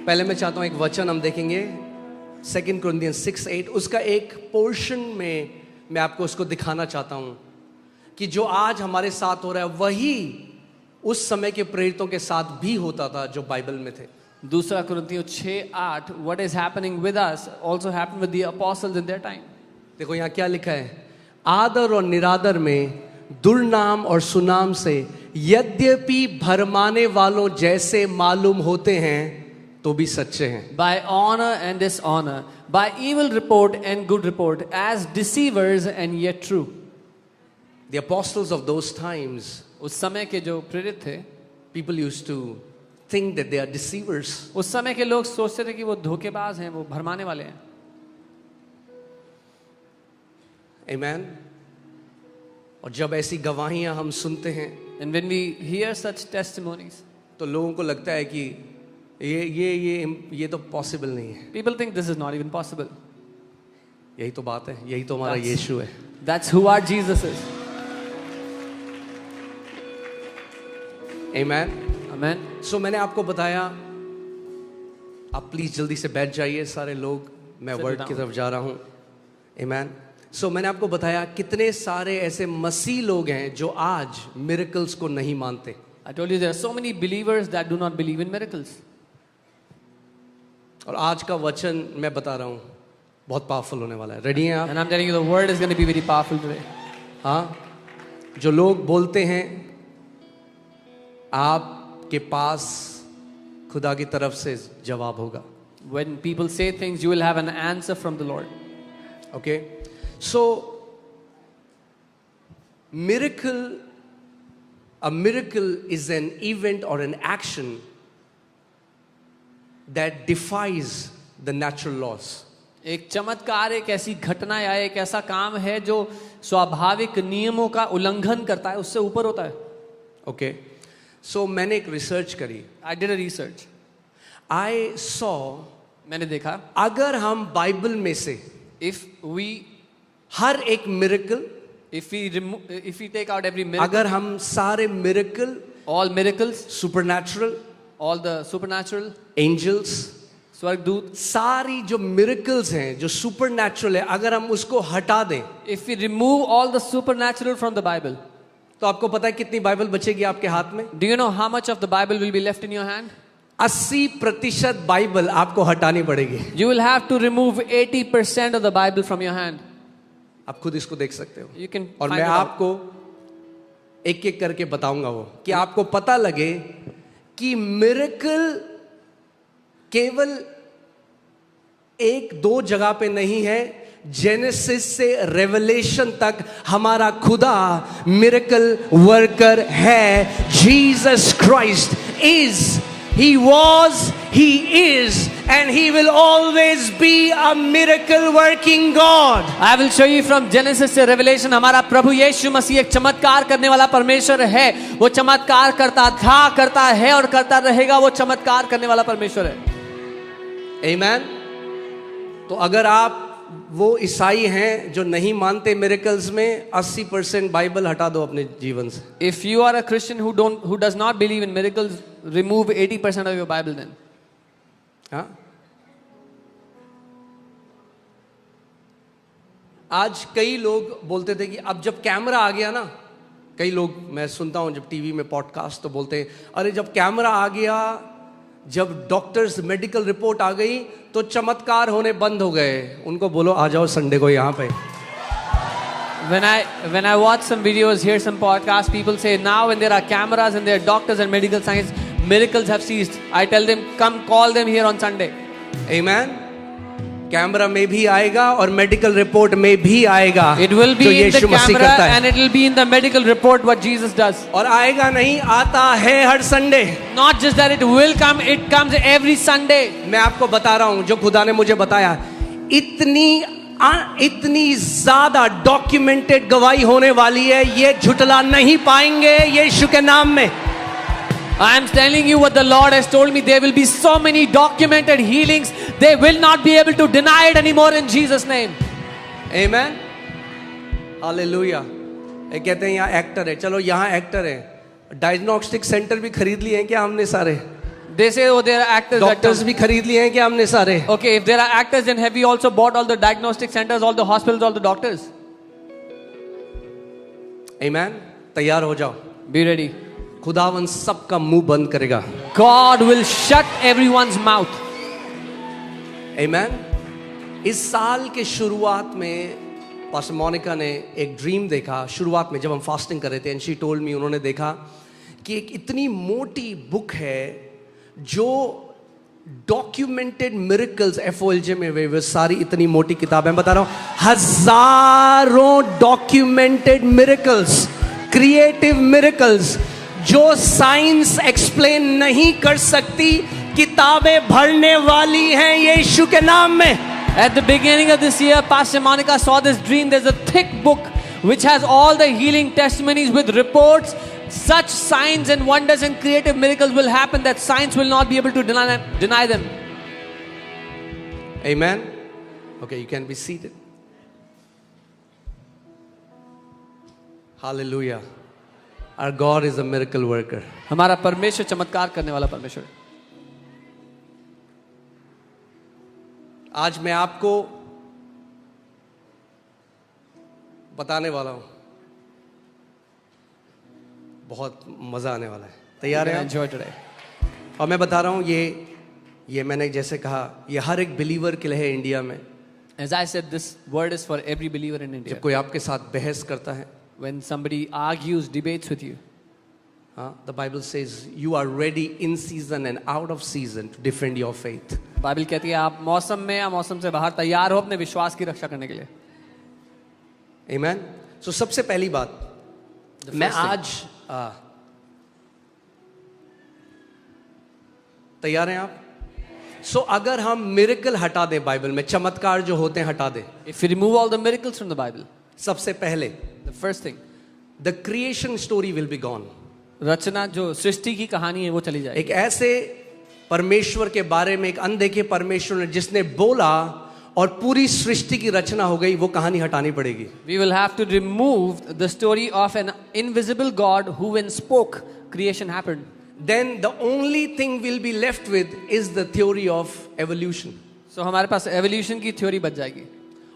पहले मैं चाहता हूं एक वचन हम देखेंगे 2 Corinthians 6:8, उसका एक पोर्शन में मैं आपको उसको दिखाना चाहता हूं कि जो आज हमारे साथ हो रहा है वही उस समय के प्रेरितों के साथ भी होता था जो बाइबल में थे। दूसरा कुरिन्थियों 6:8, what is happening with us also happened with the apostles in their time. देखो यहाँ क्या लिखा है, आदर और निरादर में दुर्नाम और सुनाम से यद्यपि भरमाने वालों जैसे मालूम होते हैं तो भी सच्चे हैं। By honor and dishonor, by evil report and good report, as deceivers and yet true. The apostles of those times, उस समय के जो प्रेरित थे, people used to think that they are deceivers. उस समय के लोग सोचते थे कि वो धोखेबाज हैं, वो भरमाने वाले हैं। Amen. और जब ऐसी गवाहियां हम सुनते हैं, And when we hear such testimonies, तो लोगों को लगता है कि ये तो पॉसिबल नहीं है। people think this is not even possible. यही तो बात है, यही तो हमारा यीशु है। That's who our Jesus is. Amen. Amen. So मैंने आपको बताया, आप प्लीज जल्दी से बैठ जाइए सारे लोग, मैं Sit वर्ड down. की तरफ जा रहा हूँ। Amen. So मैंने आपको बताया कितने सारे ऐसे मसीह लोग हैं जो आज मिरेकल्स को नहीं मानते। I told you there are so many believers that do not believe in miracles. और आज का वचन मैं बता रहा हूँ बहुत पावरफुल होने वाला है। रेडी हैं आप? And I'm telling you the word is going to be very powerful today. हाँ, जो लोग बोलते हैं आपके पास खुदा की तरफ से जवाब होगा। When people say things, you will have an answer from the Lord. Okay, so a miracle is an event or an action that defies the natural laws. एक चमत्कार एक ऐसी घटना या एक ऐसा काम है जो स्वाभाविक नियमों का उल्लंघन करता है, उससे ऊपर होता है। Okay, so मैंने एक रिसर्च करी। I did a research. I saw, मैंने देखा, अगर हम बाइबल में से if we हर एक miracle, if we take out every miracle, अगर हम सारे miracle, all miracles, supernatural, all the supernatural, angels, स्वर्गदूत, सारी जो मिरेकल्स हैं जो सुपरनैचुरल है, अगर हम उसको हटा दें, if we remove all the supernatural from the Bible, तो आपको पता है कितनी बाइबल बचेगी आपके हाथ में? do you know how much of the Bible will be left in your hand? 80% Bible आपको हटानी पड़ेगी। You will have to remove 80% of the Bible from your hand. आप खुद इसको देख सकते हो। You can और find मैं it out. आपको एक एक करके बताऊंगा वो, कि आपको पता लगे कि मिरेकल केवल एक दो जगह पे नहीं है। जेनेसिस से रेवलेशन तक हमारा खुदा मिरेकल वर्कर है। Jesus Christ is, he was, he is, and he will always be a miracle working God. I will show you from Genesis से Revelation, हमारा प्रभु यीशु मसीह एक चमत्कार करने वाला परमेश्वर है। वो चमत्कार करता था, करता है और करता रहेगा। वो चमत्कार करने वाला परमेश्वर है। Amen. तो अगर आप वो ईसाई हैं जो नहीं मानते मिरेकल्स में, 80% बाइबल हटा दो अपने जीवन से। If you are a Christian who does not believe in miracles, remove 80% of your Bible then. हाँ, आज कई लोग बोलते थे कि अब जब कैमरा आ गया ना, कई लोग मैं सुनता हूं जब टीवी में पॉडकास्ट तो बोलते हैं, अरे जब कैमरा आ गया, जब डॉक्टर्स मेडिकल रिपोर्ट आ गई तो चमत्कार होने बंद हो गए। उनको बोलो आ जाओ संडे को यहाँ पे। When I watch some videos, hear some podcasts, people say now when there are cameras and there are doctors and medical science, miracles have ceased. I tell them, come call them here on Sunday. Amen. Camera में भी आएगा और medical report में भी आएगा। It will be जो in the Yeshu Masih camera करता है। and it will be in the medical report what Jesus does. और आएगा नहीं, आता है हर Sunday. Not just that it will come, it comes every Sunday. मैं आपको बता रहा हूं जो खुदा ने मुझे बताया, इतनी ज्यादा डॉक्यूमेंटेड गवाही होने वाली है, ये झुटला नहीं पाएंगे यीशु के नाम में। I am telling you what the Lord has told me. There will be so many documented healings. They will not be able to deny it anymore in Jesus' name. Amen. Hallelujah. ये कहते हैं यहाँ actor है, चलो यहाँ actor है। Diagnostic centre भी खरीद लिए हैं क्या हमने सारे? They say, oh, there are actors. that doctors come. भी खरीद लिए हैं क्या हमने सारे? Okay, if there are actors, then have we also bought all the diagnostic centers, all the hospitals, all the doctors? आमेन। तैयार हो जाओ, Be ready. खुदावन सबका मुंह बंद करेगा। God will shut everyone's mouth. आमेन। इस साल के शुरुआत में पास्टर मोनिका ने एक ड्रीम देखा। शुरुआत में जब हम फास्टिंग कर रहे थे, एंड शी टोल्ड मी, उन्होंने देखा कि एक इतनी मोटी बुक है जो डॉक्यूमेंटेड मिरेकल्स, एफओएलजे में वे सारी इतनी मोटी किताब है, बता रहा हूं, हजारों डॉक्यूमेंटेड मिरेकल्स, क्रिएटिव मिरेकल्स जो साइंस एक्सप्लेन नहीं कर सकती, किताबें भरने वाली हैं यीशु के नाम में। At the beginning of this year, Pastor Monica saw this dream. There's a thick book which has all the healing testimonies with reports. Such signs and wonders and creative miracles will happen that science will not be able to deny them. Amen. Okay, you can be seated. Hallelujah. Our God is a miracle worker. हमारा परमेश्वर चमत्कार करने वाला परमेश्वर है। आज मैं आपको बताने वाला हूं, बहुत मजा आने वाला है। तैयार हैं? Enjoy today. और मैं बता रहा हूं, ये मैंने जैसे कहा, ये हर एक बिलीवर के लिए है इंडिया में। As I said, this word is for every believer in India. जब कोई आपके साथ बहस करता है, When somebody argues, debates with you, the Bible says you are ready in season and out of season to defend your faith. Bible कहती है आप मौसम में या मौसम से बाहर तैयार हो अपने विश्वास की रक्षा करने के लिए। Amen. So सबसे पहली बात, मैं आज तैयार हैं आप? So अगर हम मिरेकल हटा दें बाइबल में, चमत्कार जो होते हैं हटा दें, If we remove all the miracles from the Bible, सबसे पहले the first thing, the creation story will be gone. रचना जो सृष्टि की कहानी है वो चली जाएगी। एक ऐसे परमेश्वर के बारे में, एक अनदेखे परमेश्वर ने जिसने बोला और पूरी सृष्टि की रचना हो गई, वो कहानी हटानी पड़ेगी। We will have to remove the story of an invisible God who when spoke creation happened. Then the only thing we'll be left with is the theory of evolution. So हमारे पास evolution की theory बच जाएगी।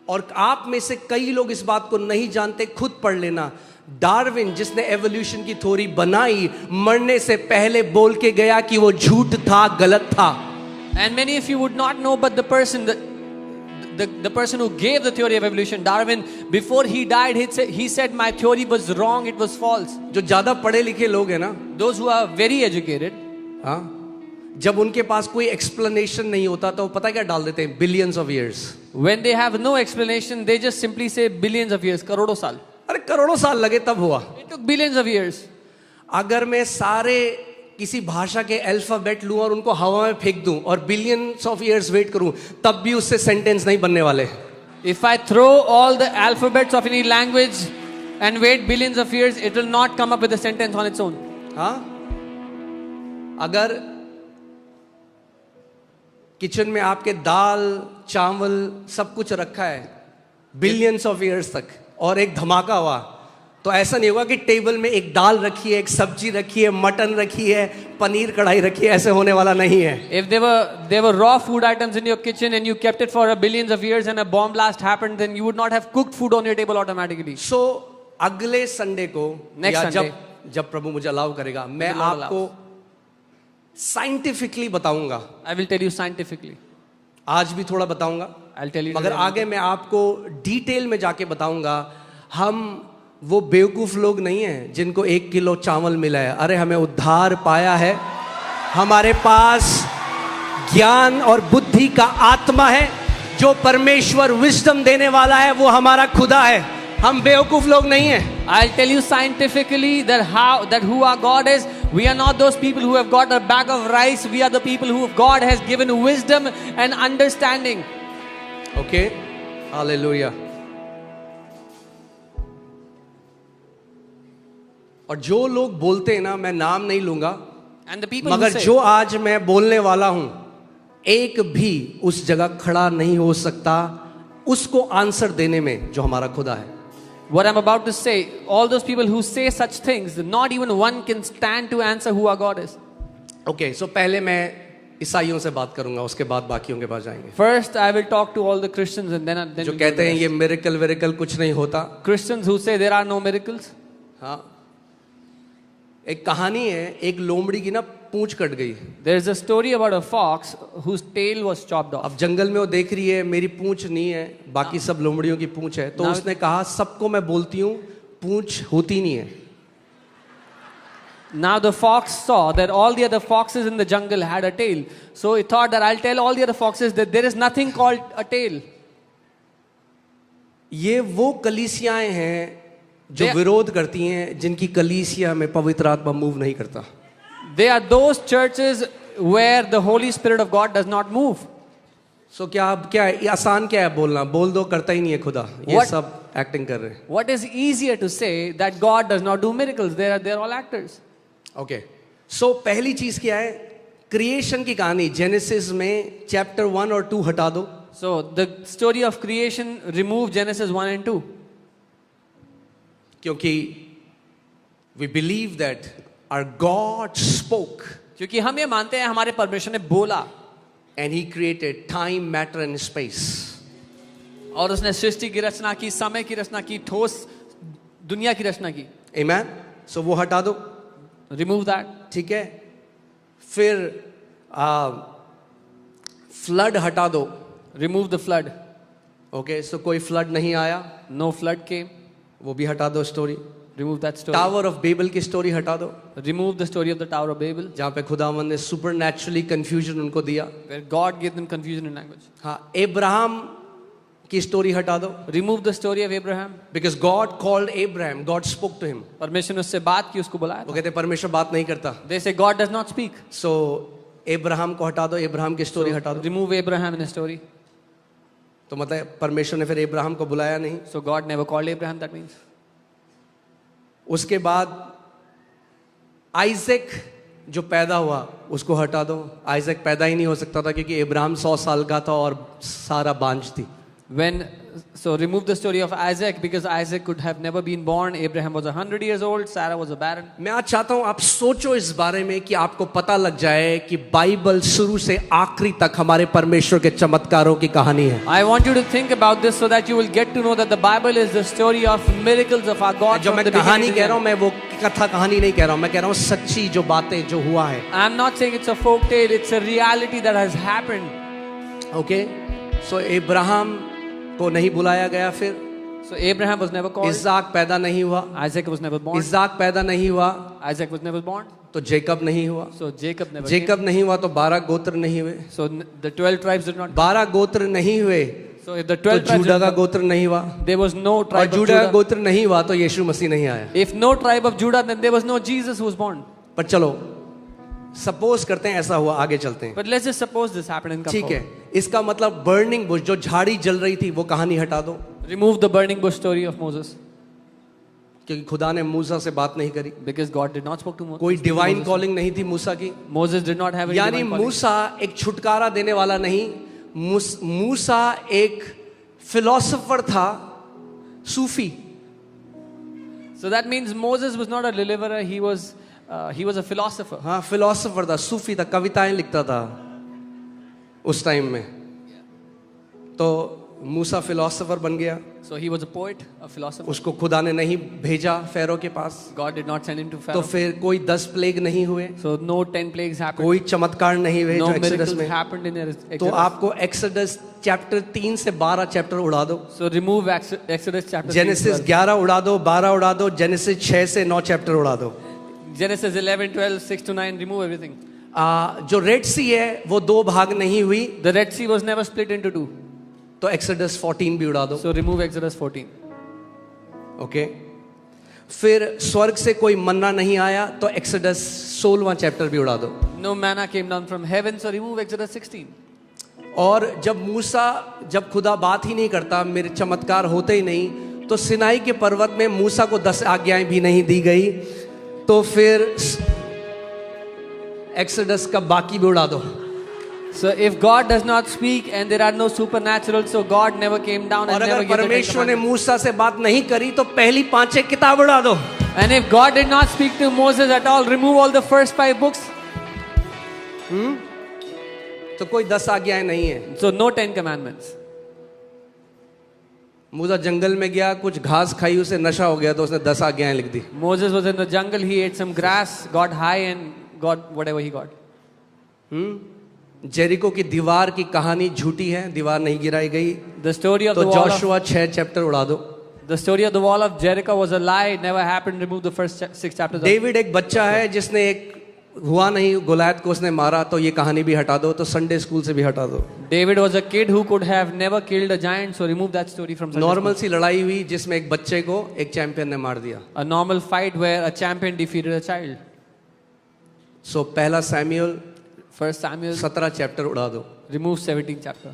और आप में से कई लोग इस बात को नहीं जानते, खुद पढ़ लेना। डार्विन जिसने एवोल्यूशन की थ्योरी बनाई, मरने से पहले बोल के गया कि वो झूठ था, गलत था। And many of you would not know, but the person who gave the theory of evolution, Darwin, before he died, he said my theory was wrong, it was false. जो ज्यादा पढ़े लिखे लोग हैं ना, Those who are very educated, हाँ, जब उनके पास कोई एक्सप्लेनेशन नहीं होता तो वो पता क्या डाल देते हैं? Billions of years. when they have no explanation, they just simply say billions of years, करोड़ों साल। अरे करोड़ों साल लगे तब हुआ। It took billions of years. अगर मैं सारे किसी भाषा के अल्फाबेट लूं और उनको हवा में फेंक दूं और बिलियंस ऑफ इयर्स वेट करूं, तब भी उससे सेंटेंस नहीं बनने वाले। If I throw all the alphabets of any language and wait billions of years, it will not come up with a sentence on its own. हाँ, अगर किचन में आपके दाल चावल सब कुछ रखा है बिलियंस ऑफ इयर्स तक, और एक धमाका हुआ, तो ऐसा नहीं होगा कि टेबल में एक दाल रखी है, एक सब्जी रखी है, मटन रखी है, पनीर कढ़ाई रखी है, ऐसे होने वाला नहीं है। If there were raw food items in your kitchen and you kept it for billions of years and a bomb blast happened, then you would not have cooked food on your table automatically. So अगले Sunday को Next या Sunday, जब प्रभु मुझे allow करेगा, मैं Lord आपको scientifically बताऊंगा। I will tell you scientifically. आज भी थोड़ा बताऊंगा, I'll tell you. मगर आगे मैं आपको डिटेल में जाके बताऊंगा। हम वो बेवकूफ लोग नहीं हैं जिनको 1 किलो चावल मिला है। अरे हमें उद्धार पाया है, हमारे पास ज्ञान और बुद्धि का आत्मा है, जो परमेश्वर विजडम देने वाला है, वो हमारा खुदा है। हम बेवकूफ लोग नहीं हैं। I'll tell you scientifically that who our God is. We are not those people who have got a bag of rice. We are the people who God has given wisdom and understanding. Okay? Hallelujah. और जो लोग बोलते हैं ना, मैं नाम नहीं लूंगा, And the people मगर who say, जो आज मैं बोलने वाला हूं, एक भी उस जगह खड़ा नहीं हो सकता उसको आंसर देने में जो हमारा खुदा है। what I'm about to say, all those people who say such things, not even one can stand to answer who our God is. Okay, so पहले मैं ईसाइयों से बात करूंगा, उसके बाद बाकियों के पास जाएंगे First, I will talk to all the Christians and then जो we'll go कहते to हैं the ये rest. मिरेकल विरेकल कुछ नहीं होता। Christians who say there are no miracles. हाँ, एक कहानी है, एक लोमड़ी की ना पूंछ कट गई। There is a story about a fox whose tail was chopped off. अब जंगल में वो देख रही है मेरी पूंछ नहीं है, बाकी सब लोमड़ियों की पूंछ है, तो Now- उसने कहा सबको मैं बोलती हूँ पूंछ होती नहीं है। Now the fox saw that all the other foxes in the jungle had a tail. So he thought that I'll tell all the other foxes that there is nothing called a tail. ये वो कलीसियाएं हैं जो They- विरोध करती हैं, जिनकी कलीसिया में पवित्र आत्मा मूव नहीं करता। They are those churches where the Holy Spirit of God does not move. सो क्या अब क्या है, ये आसान क्या है बोलना, बोल दो करता ही नहीं है खुदा, ये What- सब एक्टिंग कर रहे हैं। What is easier to say that God does not do miracles? They're all actors. Okay, so पहली चीज क्या है, क्रिएशन की कहानी जेनेसिस में चैप्टर 1 और 2 हटा दो। So the story of creation, remove Genesis 1 and 2. क्योंकि we believe that our God spoke क्योंकि हम ये मानते हैं हमारे परमेश्वर ने बोला and he created time matter and space, और उसने सृष्टि की रचना की, समय की रचना की, ठोस दुनिया की रचना की. आमेन। सो वो हटा दो, Remove that. ठीक है। फिर फ्लड हटा दो। Remove the flood. ओके, सो कोई फ्लड नहीं आया, No flood came. वो भी हटा दो story. Remove that story. Tower of Babel की स्टोरी हटा दो, Remove the story of the Tower of Babel, जहाँ पे खुदावंद ने सुपर नेचुरली कंफ्यूजन उनको दिया। where God gave them confusion in language. हाँ, एब्राहम की स्टोरी हटा दो, Remove the story of Abraham. Because God called Abraham, God spoke to him. परमेश्वर ने उससे बात की, उसको बुलाया वो था. कहते परमेश्वर बात नहीं करता, They say God does not speak. So Abraham को हटा दो, एब्राहम की स्टोरी हटा दो। Remove Abraham in the story. तो मतलब परमेश्वर ने फिर एब्राहम को बुलाया नहीं। So God never called Abraham, that means. उसके बाद आइजैक जो पैदा हुआ उसको हटा दो, आइजैक पैदा ही नहीं हो सकता था क्योंकि इब्राहिम 100 साल का था और सारा बांझ थी। So remove the story of Isaac because Isaac could have never been born. Abraham was 100 years old. Sarah was a barren. मैं आज चाहता हूं आप सोचो इस बारे में कि आपको पता लग जाए कि बाइबल शुरू से आखिरी तक हमारे परमेश्वर के चमत्कारों की कहानी है। I want you to think about this so that you will get to know that the Bible is the story of miracles of our God. जो from मैं the कहानी beginning to कह the रहा हूं, end. मैं वो कथा कहानी नहीं कह रहा हूं, मैं कह रहा हूं सच्ची जो बातें जो हुआ है। I'm not saying it's a folk tale. It's a reality that has happened. Okay, so इब्राहिम को नहीं बुलाया गया, फिर So Abraham was never called. इस्हाक पैदा नहीं हुआ, Isaac was never born. इस्हाक पैदा नहीं हुआ Isaac was never born. तो जेकब नहीं हुआ, So Jacob never जेकब नहीं हुआ तो 12 गोत्र नहीं हुए, came. So the 12 tribes did not. 12 गोत्र नहीं हुए So if the तो 12 tribes जूडा did का not, गोत्र नहीं हुआ, there was no और tribe of जूडा का Judah. गोत्र नहीं हुआ तो यीशु मसीह नहीं आया। If no tribe of Judah, then there was no Jesus who was born. पर चलो सपोज करते हैं ऐसा हुआ, आगे चलते हैं। But let's just suppose this happened and come ठीक है, forward. इसका मतलब बर्निंग बुश जो झाड़ी जल रही थी वो कहानी हटा दो, Remove the burning bush story of Moses क्योंकि खुदा ने मूसा से बात नहीं करी, because God did not speak to Moses. कोई डिवाइन कॉलिंग नहीं थी मूसा की। Moses did not have any यानी divine calling. मूसा एक छुटकारा देने वाला नहीं, मूसा एक फिलोसोफर था, सूफी। So that means Moses was not a deliverer. He was a philosopher. हाँ, फिलोसोफर था, सूफी था, कविताएं लिखता था उस टाइम में। तो मूसा फिलोसोफर बन गया, So he was a poet, a philosopher. उसको खुदा ने नहीं भेजा फेरो के पास, God did not send him to तो Pharaoh. फिर कोई 10 प्लेग नहीं हुए, So no 10 plagues happened. कोई चमत्कार नहीं हुए No जो एक्सोडस miracles में। happened in तो Exodus. आपको एक्सोडस चैप्टर 3 से 12 चैप्टर उड़ा दो, So remove Exodus chapter 3, genesis 11 उड़ा दो, 12 उड़ा दो, जेनेसिस 6 से 9 चैप्टर उड़ा दो। Genesis 11, 12, 6 to 9. Remove everything. जो रेड सी है वो 2 भाग नहीं हुई, The Red Sea was never split into 2. तो एक्सोडस 14 भी उड़ा दो। So remove Exodus 14. ओके, फिर स्वर्ग से कोई मन्ना नहीं आया तो एक्सोडस 16वां चैप्टर भी उड़ा दो। No manna came down from heaven, so remove Exodus 16. और जब खुदा बात ही नहीं करता, मेरे चमत्कार होते ही नहीं, तो सिनाई के पर्वत में मूसा को 10 आज्ञाएं भी नहीं दी गई, तो फिर एक्सोडस का बाकी भी उड़ा दो। So if God does not speak and there are no supernatural, so God never came down और and never अगर gave the Ten परमेश्वर ने Commandments. मूसा से बात नहीं करी तो पहली 5 किताब उड़ा दो। And if God did not speak to Moses at all, remove all the first 5 books. तो कोई 10 आज्ञाएं नहीं है। So no 10 commandments. मूसा जंगल में गया, कुछ घास खाई, उसे नशा हो गया तो उसने 10 आज्ञाएं लिख दी। Moses was in the jungle, he ate some grass, got high and got whatever he got. Jericho की दीवार की कहानी झूठी है, दीवार नहीं गिराई गई। The story of तो the wall of, Joshua 6 chapter उड़ा दो। the story of the wall of Jericho was a lie, it never happened. Remove the first 6 chapters. David एक बच्चा है जिसने एक हुआ नहीं, गोलायत को उसने मारा, तो ये कहानी भी हटा दो, तो संडे स्कूल से भी हटा दो। David was a kid who could have never killed a giant, so remove that story from Sunday normal school. सी लड़ाई हुई जिसमें एक बच्चे को एक चैंपियन ने मार दिया। A normal fight where a champion defeated a child. सो पहला सैमुएल First Samuel, 17 चैप्टर उड़ा दो। remove 17th chapter.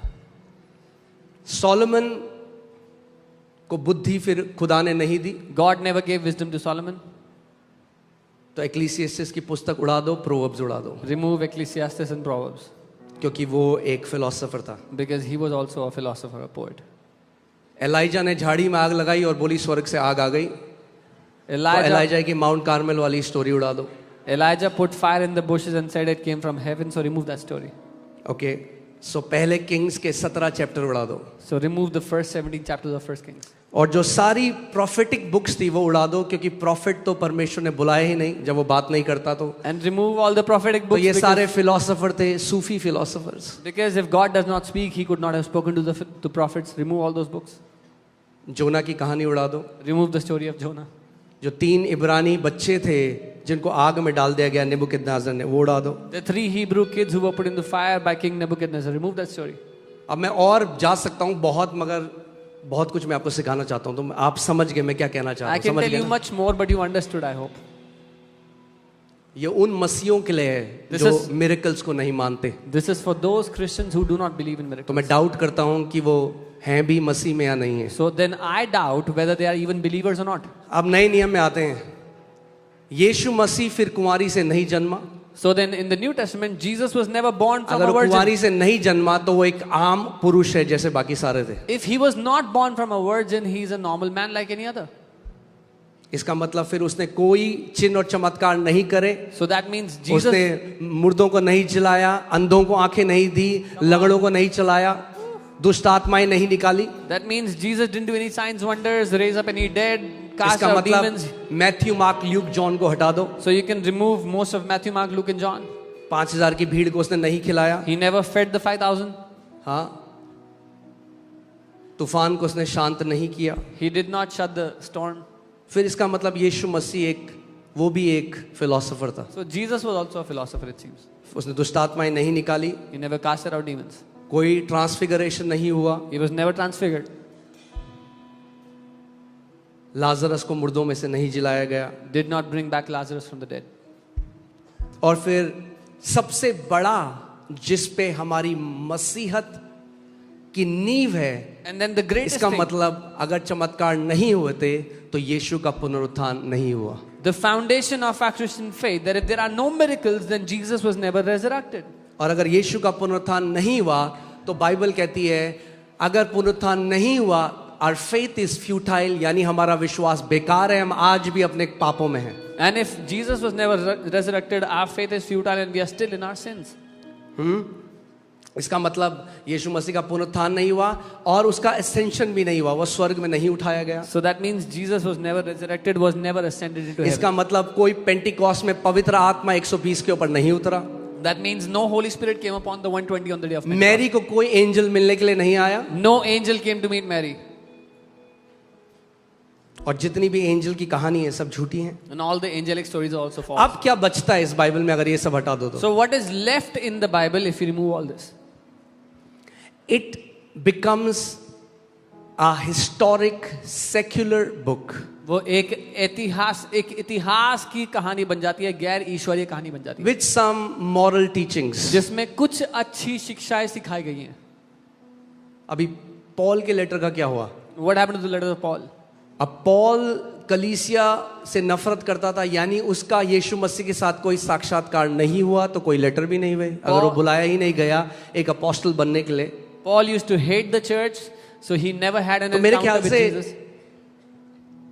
सोलोमन को बुद्धि फिर खुदा ने नहीं दी, God never gave wisdom to Solomon. तो एक्लीसियास्टिस की पुस्तक उड़ा दो, प्रोवर्ब्स उड़ा दो, Remove Ecclesiastes and Proverbs, क्योंकि वो एक फिलोसोफर था। because he was also a philosopher, a poet. Elijah ने झाड़ी में आग लगाई और बोली स्वर्ग से आग आ गई। तो Elijah, एलाइजा की माउंट कार्मेल वाली स्टोरी उड़ा दो। Elijah put fire in the bushes and said it came from heaven, so remove that story. Okay, so पहले किंग्स के 17 चैप्टर उड़ा दो। So remove the first 17 chapters of First Kings. और जो सारी प्रोफेटिक बुक्स थी वो उड़ा दो, क्योंकि प्रॉफिट तो परमेश्वर ने बुलाया ही नहीं जब वो बात नहीं करता। तो And remove all the prophetic तो books ये सारे because, फिलोसोफर थे, सूफी philosophers. because if God does not speak, he could not have spoken to prophets. Remove all those books. जोना की कहानी उड़ा दो। Remove the story of Jonah. जो 3 इब्रानी बच्चे थे जिनको आग में डाल दिया गया नेबुकदनेस्सर ने, वो उड़ा दो। The 3 Hebrew kids who were put in the fire by King Nebuchadnezzar. Remove that story. अब मैं और जा सकता हूँ बहुत, मगर बहुत कुछ मैं आपको सिखाना चाहता हूँ, तो आप समझ गए मैं क्या कहना I चाहता हूँ। can समझ tell गए you ना? much more, but you understood, I hope. ये उन मसीहों के लिए है This जो is- मिरेकल्स को नहीं मानते। This is for those Christians who do not believe in तो miracles. मैं डाउट करता हूँ कि वो हैं भी मसीह में या नहीं है। So then I doubt whether they are even believers or not. अब नए नियम में आते हैं। यीशु मसीह फिर कुंवारी से नहीं जन्मा। So then in the New Testament, Jesus was never born from अगर a वो virgin. कुंवारी से नहीं जन्मा तो वो एक आम पुरुष है जैसे बाकी सारे थे। If he was not born from a virgin, he is a normal man like any other. इसका मतलब फिर उसने कोई चिन्ह और चमत्कार नहीं करे, So that means Jesus, उसने मुर्दों को नहीं जिलाया, अंधों को आंखें नहीं दी, लंगड़ों को नहीं चलाया, दुष्ट आत्माएं नहीं निकाली। that means Jesus didn't do any signs, wonders, raise up any dead, cast इसका out मतलब demons. Matthew, mark, Luke, John को हटा दो। So you can remove most of Matthew, Mark, Luke and John. 5000 की भीड़ को उसने नहीं खिलाया। He never fed the 5,000. हाँ, तूफान को उसने शांत नहीं किया। He did not shut the storm. फिर इसका मतलब यीशु मसीह वो भी एक फिलोसोफर था। So Jesus was also a philosopher, it seems. उसने दुष्ट आत्माएं नहीं निकाली, He never casted out demons. कोई ट्रांसफिगरेशन नहीं हुआ, He was never transfigured. Lazarus को मुर्दों में से नहीं जिलाया गया। Did not bring back Lazarus from the dead. और फिर सबसे बड़ा जिस पे हमारी मसीहत की नींव है, And then the greatest इसका thing, मतलब अगर चमत्कार नहीं होते तो यीशु का पुनरुत्थान नहीं हुआ। the foundation of our Christian faith, that if there are no miracles, then Jesus was never resurrected. और अगर यीशु का पुनरुत्थान नहीं हुआ तो बाइबल कहती है अगर पुनरुत्थान नहीं हुआ, our faith is futile, यानी हमारा विश्वास बेकार है, हम आज भी अपने पापों में हैं। And if Jesus was never resurrected, our faith is futile and we are still in our sins. इसका मतलब यीशु मसीह का पुनरुत्थान नहीं हुआ और उसका ascension भी नहीं हुआ, वो स्वर्ग में नहीं उठाया गया। So that means Jesus was never resurrected, was never ascended into इसका heaven. मतलब कोई पेंटिकॉस्ट में पवित्र आत्मा 120 के ऊपर नहीं उतरा। That means no Holy Spirit came upon the 120 on the day of Pentecost. Mary को कोई एंजल मिलने के लिए नहीं आया, No angel came to meet Mary. और जितनी भी एंजल की कहानी है सब झूठी है। And all the angelic stories are also false. अब क्या बचता है इस बाइबल में अगर ये सब हटा दो तो? So what is left in the Bible if you remove all this? It becomes a historic secular book वो एक इतिहास की कहानी बन जाती है, गैर ईश्वरीय कहानी बन जाती है, with some moral teachings। जिसमें कुछ अच्छी शिक्षाएं सिखाई गई हैं. अभी पॉल के लेटर का क्या हुआ? What happened to the letter of Paul? अब पॉल कलीसिया से नफरत करता था, यानी उसका यीशु मसीह के साथ कोई साक्षात्कार नहीं हुआ तो कोई लेटर भी नहीं हुए। अगर वो बुलाया ही नहीं गया एक अपोस्टल बनने के लिए, Paul used to hate the church, so he never had an तो मेरे encounter ख्याल with से Jesus.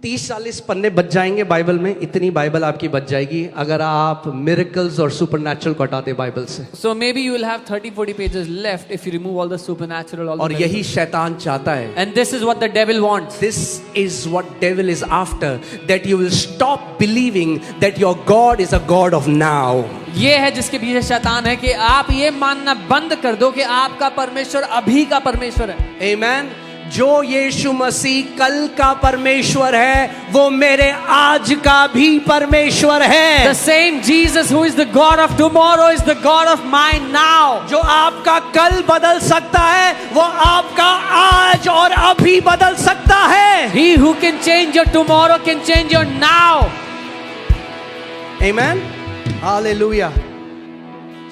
30-40 पन्ने बच जाएंगे बाइबल में, इतनी बाइबल आपकी बच जाएगी अगर आप मिरेकल्स और सुपरनैचुरल को हटाते बाइबल से। So maybe you will have 30-40 pages left if you remove all the supernatural, all the और यही miracles. शैतान चाहता है। And this is what the devil wants. This is what devil is after, that you will stop believing that your God is a God of now. ये है जिसके पीछे शैतान है कि आप ये मानना बंद कर दो कि आपका परमेश्वर अभी का परमेश्वर है। Amen. जो यीशु मसीह कल का परमेश्वर है वो मेरे आज का भी परमेश्वर है। The same Jesus who is the God of tomorrow is the God of mine now. जो आपका कल बदल सकता है वो आपका आज और अभी बदल सकता है। He who can change your tomorrow can change your now. Amen. Hallelujah.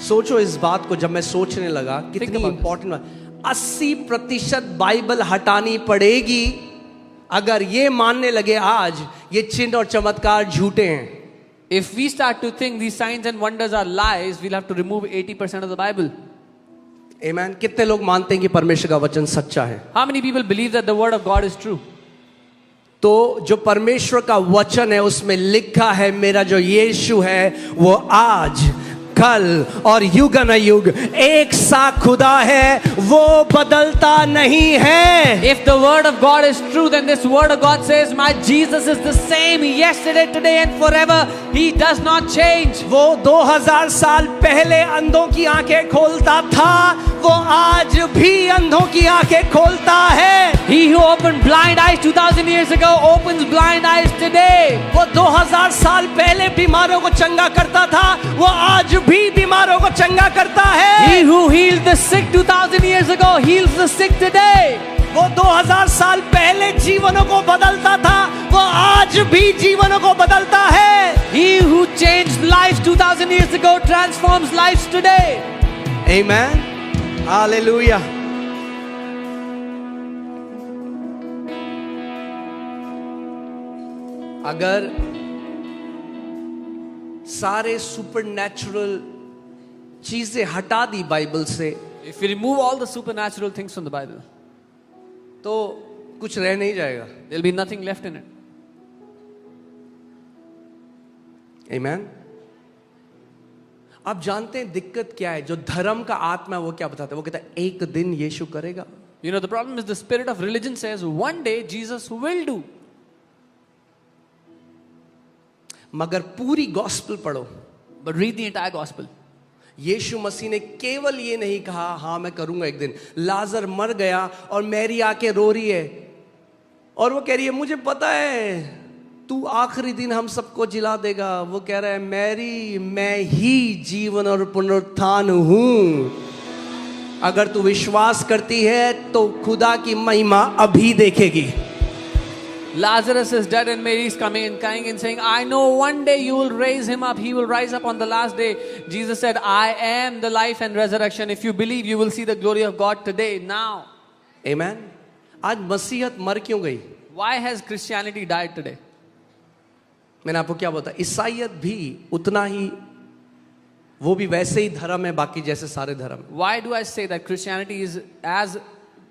सोचो इस बात को, जब मैं सोचने लगा कितनी about this. इंपॉर्टेंट बात। 80% बाइबल हटानी पड़ेगी अगर ये मानने लगे आज ये चिन्ह और चमत्कार झूठे हैं। If we start to think these signs and wonders are lies, we'll have to remove 80% of the Bible. Amen. कितने लोग मानते हैं कि परमेश्वर का वचन सच्चा है? How many people believe that the word of God is true? तो जो परमेश्वर का वचन है उसमें लिखा है मेरा जो यीशु है वो आज कल और युग न युग एक सा खुदा है, वो बदलता नहीं है। If the word of God is true, then this word of God says, my Jesus is the same yesterday, today and forever. He does not change. वो 2000 साल पहले अंधों की आंखें खोलता था, वो आज भी अंधों की आंखें खोलता है। He who opened blind eyes 2000 years ago opens blind eyes today. वो 2000 साल पहले बीमारों को चंगा करता था, वो आज भी बीमारों को चंगा करता है। He who healed the sick 2000 years ago heals the sick today. वो 2000 साल पहले जीवनों को बदलता था, वो आज भी जीवनों को बदलता है। He who changed lives 2000 years ago transforms lives today. Amen. Hallelujah. अगर सारे सुपरनैचुरल चीजें हटा दी बाइबल से If we remove all the supernatural things from the Bible, तो कुछ रह नहीं जाएगा। there'll be nothing left in it. Amen. आप जानते हैं दिक्कत क्या है? जो धर्म का आत्मा है वो क्या बताता है? वो कहता है एक दिन यीशु करेगा। You know, the problem is the spirit of religion says one day Jesus will do. मगर पूरी गॉस्पेल पढ़ो, But read the entire gospel. यीशु मसीह ने केवल ये नहीं कहा हाँ मैं करूंगा एक दिन। लाजर मर गया और मैरी आके रो रही है और वो कह रही है मुझे पता है तू आखिरी दिन हम सबको जिला देगा। वो कह रहा है मैरी मैं ही जीवन और पुनरुत्थान हूं, अगर तू विश्वास करती है तो खुदा की महिमा अभी देखेगी। Lazarus is dead and Mary is coming and crying and saying, I know one day you will raise him up. He will rise up on the last day. Jesus said, I am the life and resurrection. If you believe, you will see the glory of God today, now. Amen. आज मसीहत मर क्यों गई? Why has Christianity died today? मैंने आपको क्या बताया, ईसाईयत भी उतना ही, वो भी वैसे ही धर्म है बाकी जैसे सारे धर्म। Why do I say that Christianity is as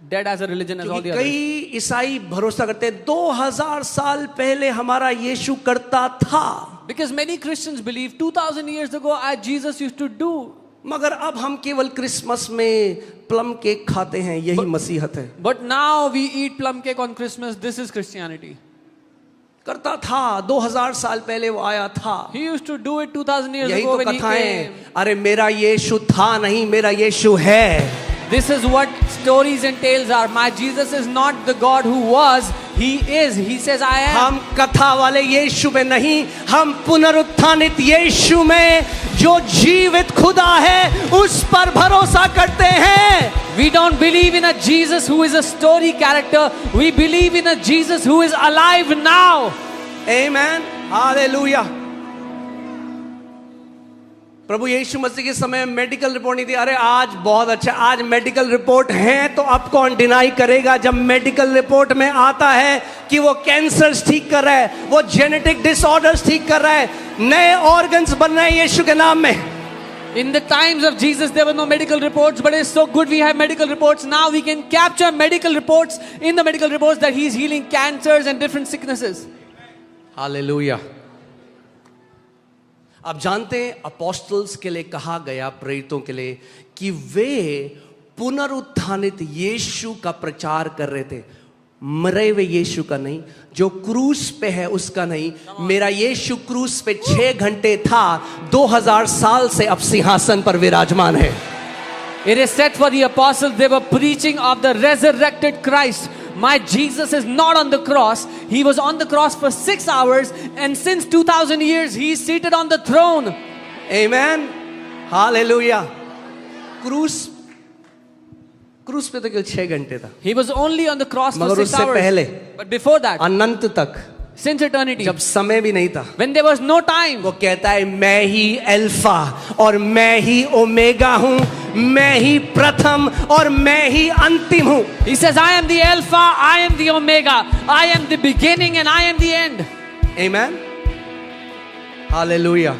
dead as a religion as all the क्योंकि others? कई ईसाई भरोसा करते हैं 2000 साल पहले हमारा यीशु करता था, Because many Christians believe 2000 years ago Jesus used to do. मगर अब हम केवल क्रिसमस में प्लम केक खाते हैं, यही मसीहत है। But now we eat plum cake on Christmas. This is Christianity. करता था 2000 साल पहले वो आया था, He used to do it 2000 years यही ago तो when he कथाएं, came. अरे मेरा यीशु था नहीं मेरा यीशु है। This is what stories and tales are. My Jesus is not the God who was. He is. He says, I am. हम कथा वाले यीशु में नहीं, हम पुनरुत्थानित यीशु में जो जीवित खुदा है उस पर भरोसा करते हैं। We don't believe in a Jesus who is a story character. We believe in a Jesus who is alive now. Amen. Hallelujah. प्रभु यीशु मसीह के समय मेडिकल रिपोर्ट नहीं थी। अरे आज बहुत अच्छा, आज मेडिकल रिपोर्ट है तो अब कौन डिनाई करेगा? जब मेडिकल रिपोर्ट में आता है कि वो कैंसर्स ठीक कर रहा है, वो जेनेटिक डिसऑर्डर्स ठीक कर रहा है, नए ऑर्गन्स बन रहे हैं यीशु के नाम में। In the times of Jesus, there were no medical reports, but it's so good we have medical reports. Now we can capture medical reports in the medical reports that he's healing cancers and different sicknesses. Hallelujah. आप जानते हैं apostles के लिए कहा गया, प्रेरितों के लिए, कि वे पुनरुत्थानित यीशु का प्रचार कर रहे थे, मरे हुए यीशु का नहीं, जो क्रूस पे है उसका नहीं। मेरा यीशु क्रूस पे 6 घंटे था, 2000 साल से अब सिंहासन पर विराजमान है। It is said for the apostles, they were preaching of the resurrected Christ. My Jesus is not on the cross. He was on the cross for 6 hours, and since 2000 years he is seated on the throne. Amen. Hallelujah. क्रूस पे तो केवल 6 घंटे था, He was only on the cross for मगर 6 उससे hours. पहले But before that, अनंत तक, since eternity, जब समय भी नहीं था, when there was no time, वो कहता है मैं ही अल्फा और मैं ही ओमेगा हूं, मैं ही प्रथम और मैं ही अंतिम हूं। he says, I am the Alpha, I am the Omega, I am the beginning and I am the end. Amen. Hallelujah.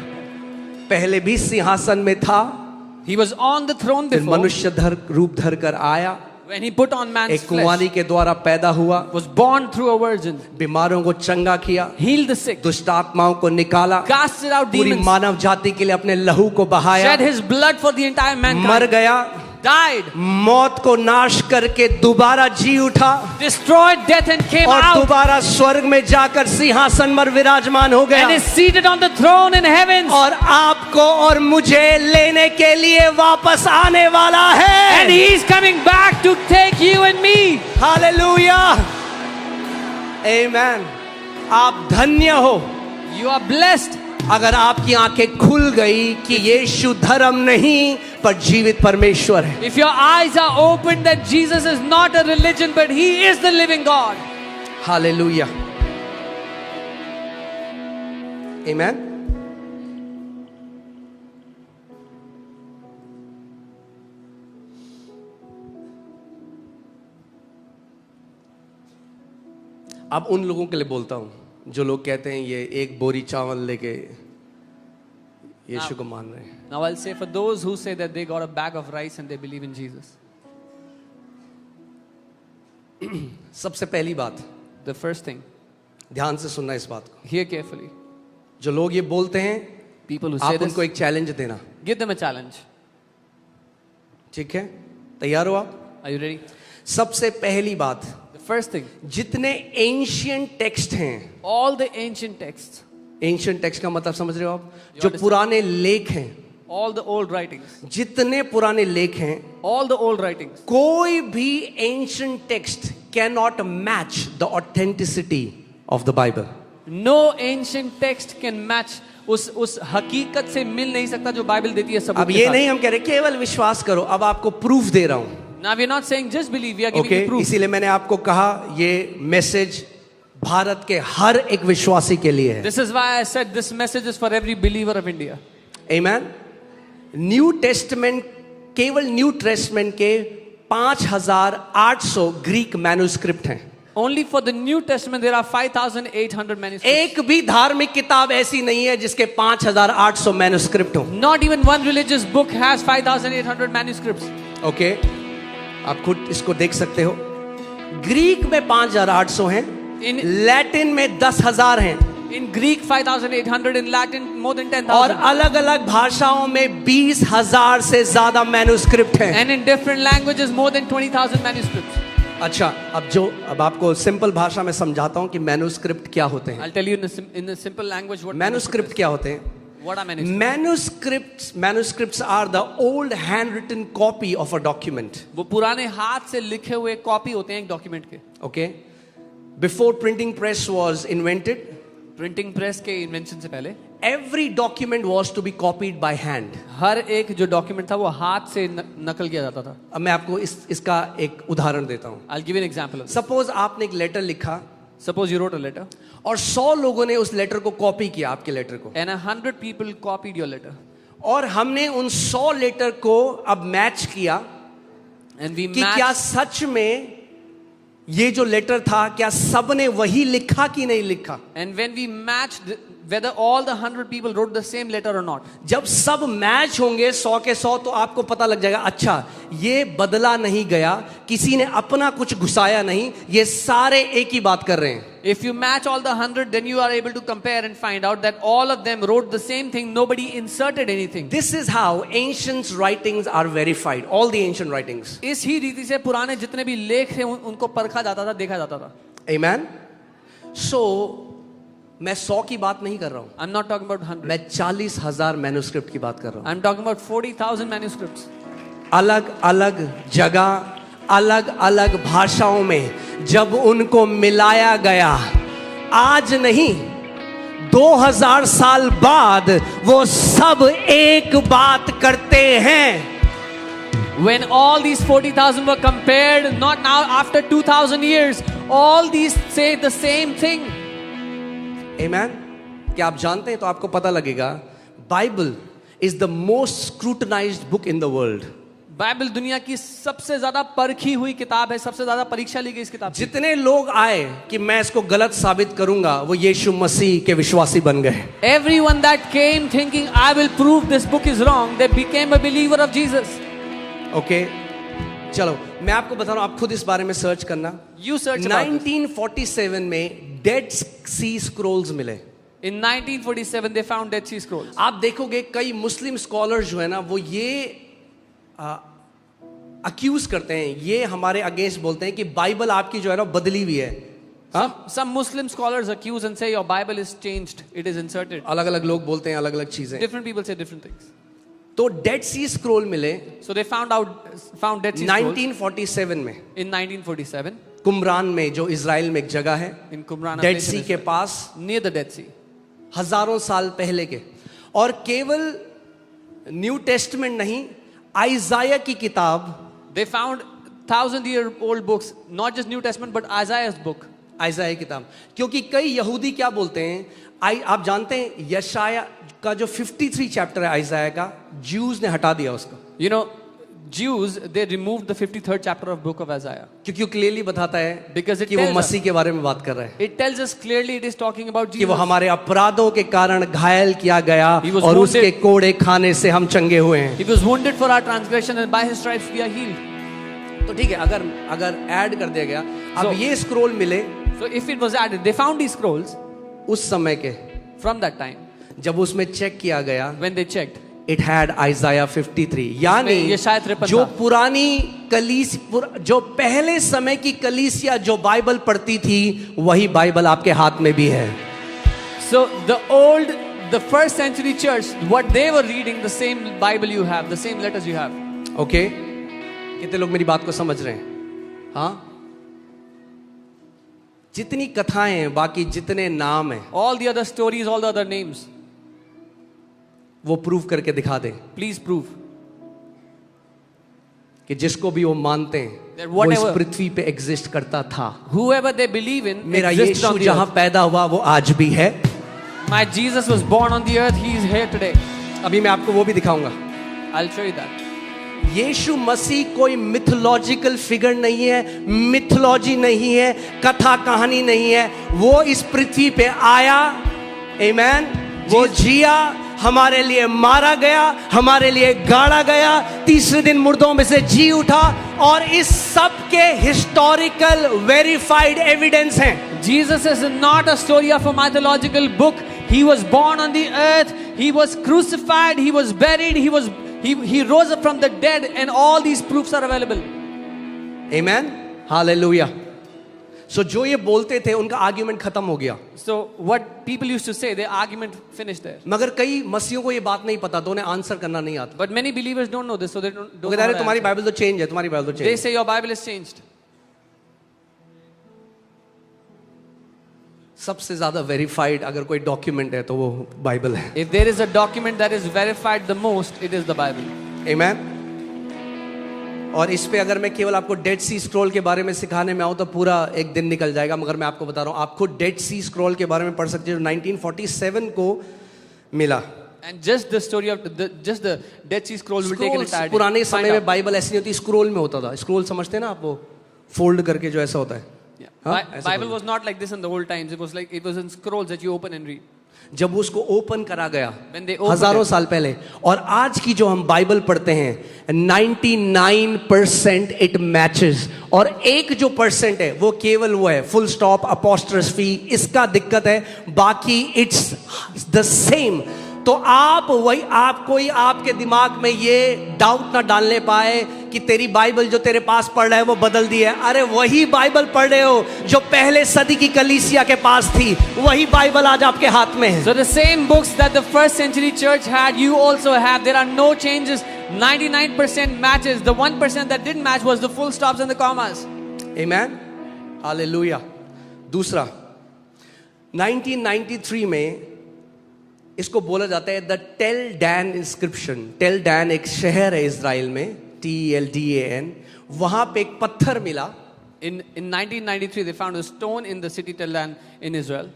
पहले भी सिंहासन में था, He was on the throne फिर before. मनुष्य रूप धर कर आया, When he put on man's एक कुंवारी flesh, के द्वारा पैदा हुआ, was born through a virgin, बीमारों को चंगा किया, healed the sick, दुष्ट आत्माओं को निकाला, casted out पूरी demons, मानव जाति के लिए अपने लहू को बहाया, shed his blood for the entire मर mankind, गया, died, मौत को नाश करके दोबारा जी उठा destroyed death and came और out दोबारा स्वर्ग में जाकर सिंहासन पर विराजमान हो गया and is seated on the throne in heavens. और आपको और मुझे लेने के लिए वापस आने वाला है। And he is coming back to take you and me. Hallelujah. Amen. आप धन्य हो You are blessed अगर आपकी आंखें खुल गई कि यीशु धर्म नहीं पर जीवित परमेश्वर है। if your eyes are opened that Jesus is not a religion but he is the living God. Hallelujah. Amen. अब उन लोगों के लिए बोलता हूं जो लोग कहते हैं ये एक बोरी चावल लेके यीशु को मान रहे हैं। Now I'll say for those who say that they got a bag of rice and they believe in Jesus. सबसे पहली बात, The first thing, ध्यान से सुनना इस बात को, hear carefully. जो लोग ये बोलते हैं People who say आप this, उनको एक चैलेंज देना। give them a challenge. ठीक है, तैयार हो आप? Are you ready? सबसे पहली बात, The first thing, जितने एंशियंट टेक्स्ट हैं, all the ancient texts, ancient text का मतलब समझ रहे हो आप? You जो understand? पुराने लेख हैं, all the old writings, जितने पुराने लेख हैं, all the old writings, कोई भी ancient text can not match the authenticity of the Bible. no ancient text can match उस हकीकत से मिल नहीं सकता जो बाइबल देती है सबूत अब के ये साथ. नहीं हम कह रहे केवल विश्वास करो, अब आपको प्रूफ दे रहा हूं। Now we are not saying just believe, we are giving okay, you proof. इसीलिए मैंने आपको कहा ये मैसेज भारत के हर एक विश्वासी के लिए है। This is why I said this message is for every believer of India. Amen. New testament, केवल न्यू टेस्टमेंट के 5800 ग्रीक मैन्युस्क्रिप्ट हैं। Only for the New Testament there are 5,800 manuscripts. एक भी धार्मिक किताब ऐसी नहीं है जिसके 5800 मैन्युस्क्रिप्ट हो। Not even one religious book has 5,800 manuscripts. Okay, आप खुद इसको देख सकते हो। ग्रीक में 5800 हैं, In- लैटिन में 10,000 हैं, In Greek 5,800, in Latin more than और 10,000. अलग अलग भाषाओं में 20,000 से ज्यादा मैन्युस्क्रिप्ट हैं। And in different languages more than 20,000 manuscripts. अच्छा, अब आपको सिंपल भाषा में समझाता हूं कि मैन्युस्क्रिप्ट क्या होते हैं। I'll tell you in a simple language what manuscript क्या होते हैं? What are manuscripts? Manuscripts are the old handwritten copy of a document. वो पुराने हाथ से लिखे हुए कॉपी होते हैं एक डॉक्यूमेंट के. Okay, before printing press was invented, printing press के इन्वेंशन से पहले every document was to be copied by hand. हर एक जो डॉक्यूमेंट था वो हाथ से नकल किया जाता था. अब मैं आपको इसका एक उदाहरण देता हूं। I'll give you an example of this. Suppose आपने एक लेटर लिखा Suppose you wrote a letter और 100 लोगों ने उस लेटर को कॉपी किया, आपके लेटर को, and 100 people copied your letter और हमने उन 100 लेटर को अब मैच किया and we कि क्या matched सच में ये जो लेटर था क्या सबने वही लिखा कि नहीं लिखा। and when we matched whether all the 100 people wrote the same letter or not. जब सब मैच होंगे 100 के 100 तो आपको पता लग जाएगा अच्छा ये बदला नहीं गया, किसी ने अपना कुछ घुसाया नहीं, ये सारे एक ही बात कर रहे हैं। If you match all the 100, then you are able to compare and find out that all of them wrote the same thing. Nobody inserted anything. This is how ancient writings are verified. All the ancient writings. इस ही रीति से पुराने जितने भी लेख थे उनको परखा जाता था, देखा जाता था. Amen. So मैं 100 की बात नहीं कर रहा हूं. I'm not talking about 100. मैं 40,000 मैन्युस्क्रिप्ट की बात कर रहा हूं. I'm talking about 40,000 manuscripts. अलग अलग जगह, अलग अलग भाषाओं में जब उनको मिलाया गया, आज नहीं 2000 साल बाद वो सब एक बात करते हैं. When all these 40,000 were compared, not now, after 2,000 years, all these say the same thing. Amen. क्या आप जानते हैं, तो आपको पता लगेगा, Bible is the most scrutinised book in the world. Bible दुनिया की सबसे ज्यादा परखी हुई किताब है, सबसे ज्यादा परीक्षा ली गई इस किताब की. जितने लोग आए कि मैं इसको गलत साबित करूंगा, वो यीशु मसीह के विश्वासी बन गए. Everyone that came thinking I will prove this book is wrong, they became a believer of Jesus. Okay, चलो मैं आपको बता रहा हूं, आप खुद इस बारे में सर्च करना. You search about this. 1947 में डेड सी स्क्रोल्स मिले. In 1947 they found Dead Sea Scrolls. आप देखोगे कई मुस्लिम स्कॉलर जो है ना, वो ये अक्यूज करते हैं, ये हमारे अगेंस्ट बोलते हैं कि बाइबल आपकी जो है ना बदली हुई है. हाँ, Some Muslim scholars accuse and say your Bible is changed, it is inserted. अलग अलग लोग बोलते हैं अलग अलग चीजें. Different people say different things. तो डेड सी स्क्रोल मिले. So they found Dead Sea Scrolls 1947 में in 1947 कुमरान में, जो इजराइल में एक जगह है, in Qumran, डेड सी के पास, near the Dead Sea. हजारों साल पहले के. और केवल न्यू टेस्टमेंट नहीं, आइजाया की किताब, They found 1,000-year-old books, not just New Testament but Isaiah's book. आइजाया की किताब. क्योंकि कई यहूदी क्या बोलते हैं, आप जानते हैं यशाया का जो 53 चैप्टर है आइजाया का, ज्यूज ने हटा दिया उसको. You know, Jews, they removed the 53rd chapter of book of Isaiah. क्योंकि वो क्लियरली बताता है Because it कि वो tells us- मसीह के बारे में बात कर रहा है, It tells us clearly it is talking about कि Jesus. वो हमारे अपराधों के कारण घायल किया गया He was और wounded. उसके कोड़े खाने से हम चंगे हुए हैं. He was wounded for our transgression and by his stripes we are healed. तो ठीक है, अगर ऐड कर दिया गया, अब So- ये स्क्रोल मिले So if it was added, they found these scrolls उस समय के, from that time जब उसमें चेक किया गया, when they checked. It had आइजाया 53. यानी ये शायद 53 जो था. पुरानी जो पहले समय की कलीसिया जो बाइबल पढ़ती थी, वही बाइबल आपके हाथ में भी है. So the first century church, what they were reading, the same Bible you have, the same letters you have. Okay, कितने लोग मेरी बात को समझ रहे हैं? हाँ, जितनी कथाएं हैं, बाकी जितने नाम हैं, All the other stories, all the other names, वो प्रूव करके दिखा दें please prove कि जिसको भी वो मानते हैं, that वो इस whatever- पृथ्वी पे एग्जिस्ट करता था. whoever they believe in मेरा exists यीशु on the जहां earth. पैदा हुआ वो आज भी है. My Jesus was born on the earth, he is here today. अभी मैं आपको वो भी दिखाऊंगा. I'll show you that. यीशु मसीह कोई मिथोलॉजिकल फिगर नहीं है, मिथोलॉजी नहीं है, कथा कहानी नहीं है. वो इस पृथ्वी पे आया, आमेन, वो जिया, हमारे लिए मारा गया, हमारे लिए गाड़ा गया, तीसरे दिन मुर्दों में से जी उठा, और इस सब के हिस्टोरिकल वेरीफाइड एविडेंस हैं. Jesus is not a story of a mythological book. He was born on the earth, he was crucified, he was buried, he rose up from the dead, and all these proofs are available. Amen, hallelujah. So जो ये बोलते थे उनका argument खत्म हो गया. So what people used to say, their argument finished there. मगर कई मसीहों को ये बात नहीं पता, तो उन्हें आंसर करना नहीं आता. But many believers don't know this, so they don't वो know कहते how हैं to तुम्हारी answer. बाइबल तो चेंज है, तुम्हारी बाइबल तो They change. say your Bible is changed. सबसे ज्यादा वेरीफाइड अगर कोई डॉक्यूमेंट है तो वो बाइबल है. If there is a document that is verified the most, it is the Bible. आमेन. और इस पे अगर मैं केवल आपको डेड सी स्क्रॉल के बारे में सिखाने में आऊं तो पूरा एक दिन निकल जाएगा, मगर मैं आपको बता रहा हूं, आप खुद डेड सी स्क्रॉल के बारे में पढ़ सकते हो, 1947 को मिला. And just the story of just the Dead Sea Scrolls will take an entire day. पुराने Find समय में out. बाइबल ऐसी नहीं होती, स्क्रॉल में होता था. स्क्रॉल समझते हैं ना आप, वो फोल्ड करके जो ऐसा होता है. Yeah. हाँ, Bi- ऐसा Bible बोलो. was not like this in the old times. It was in scrolls that you open and read. जब उसको ओपन करा गया When they opened हजारों it. साल पहले, और आज की जो हम बाइबल पढ़ते हैं 99% इट मैचेस, और एक जो परसेंट है वो केवल वो है फुल स्टॉप अपोस्ट्रोफी, इसका दिक्कत है, बाकी इट्स द सेम। तो आप वही, आप कोई आपके दिमाग में ये डाउट ना डालने पाए कि तेरी बाइबल जो तेरे पास पढ़ रहा है वो बदल दी है। अरे वही बाइबल पढ़ रहे हो जो पहले सदी की कलीसिया के पास थी, वही बाइबल आज आपके हाथ में है। So the same books that the first century church had, you also have. There are no changes. 99% matches. The 1% that didn't match was the full stops and the commas. Amen. Hallelujah. दूसरा, 1993 में इसको बोला जाता है the Tel Dan inscription. Tel Dan एक शहर है Israel में, TELDAN। वहां पे एक पत्थर मिला। In 1993, they found a stone in the city Tel Dan in Israel.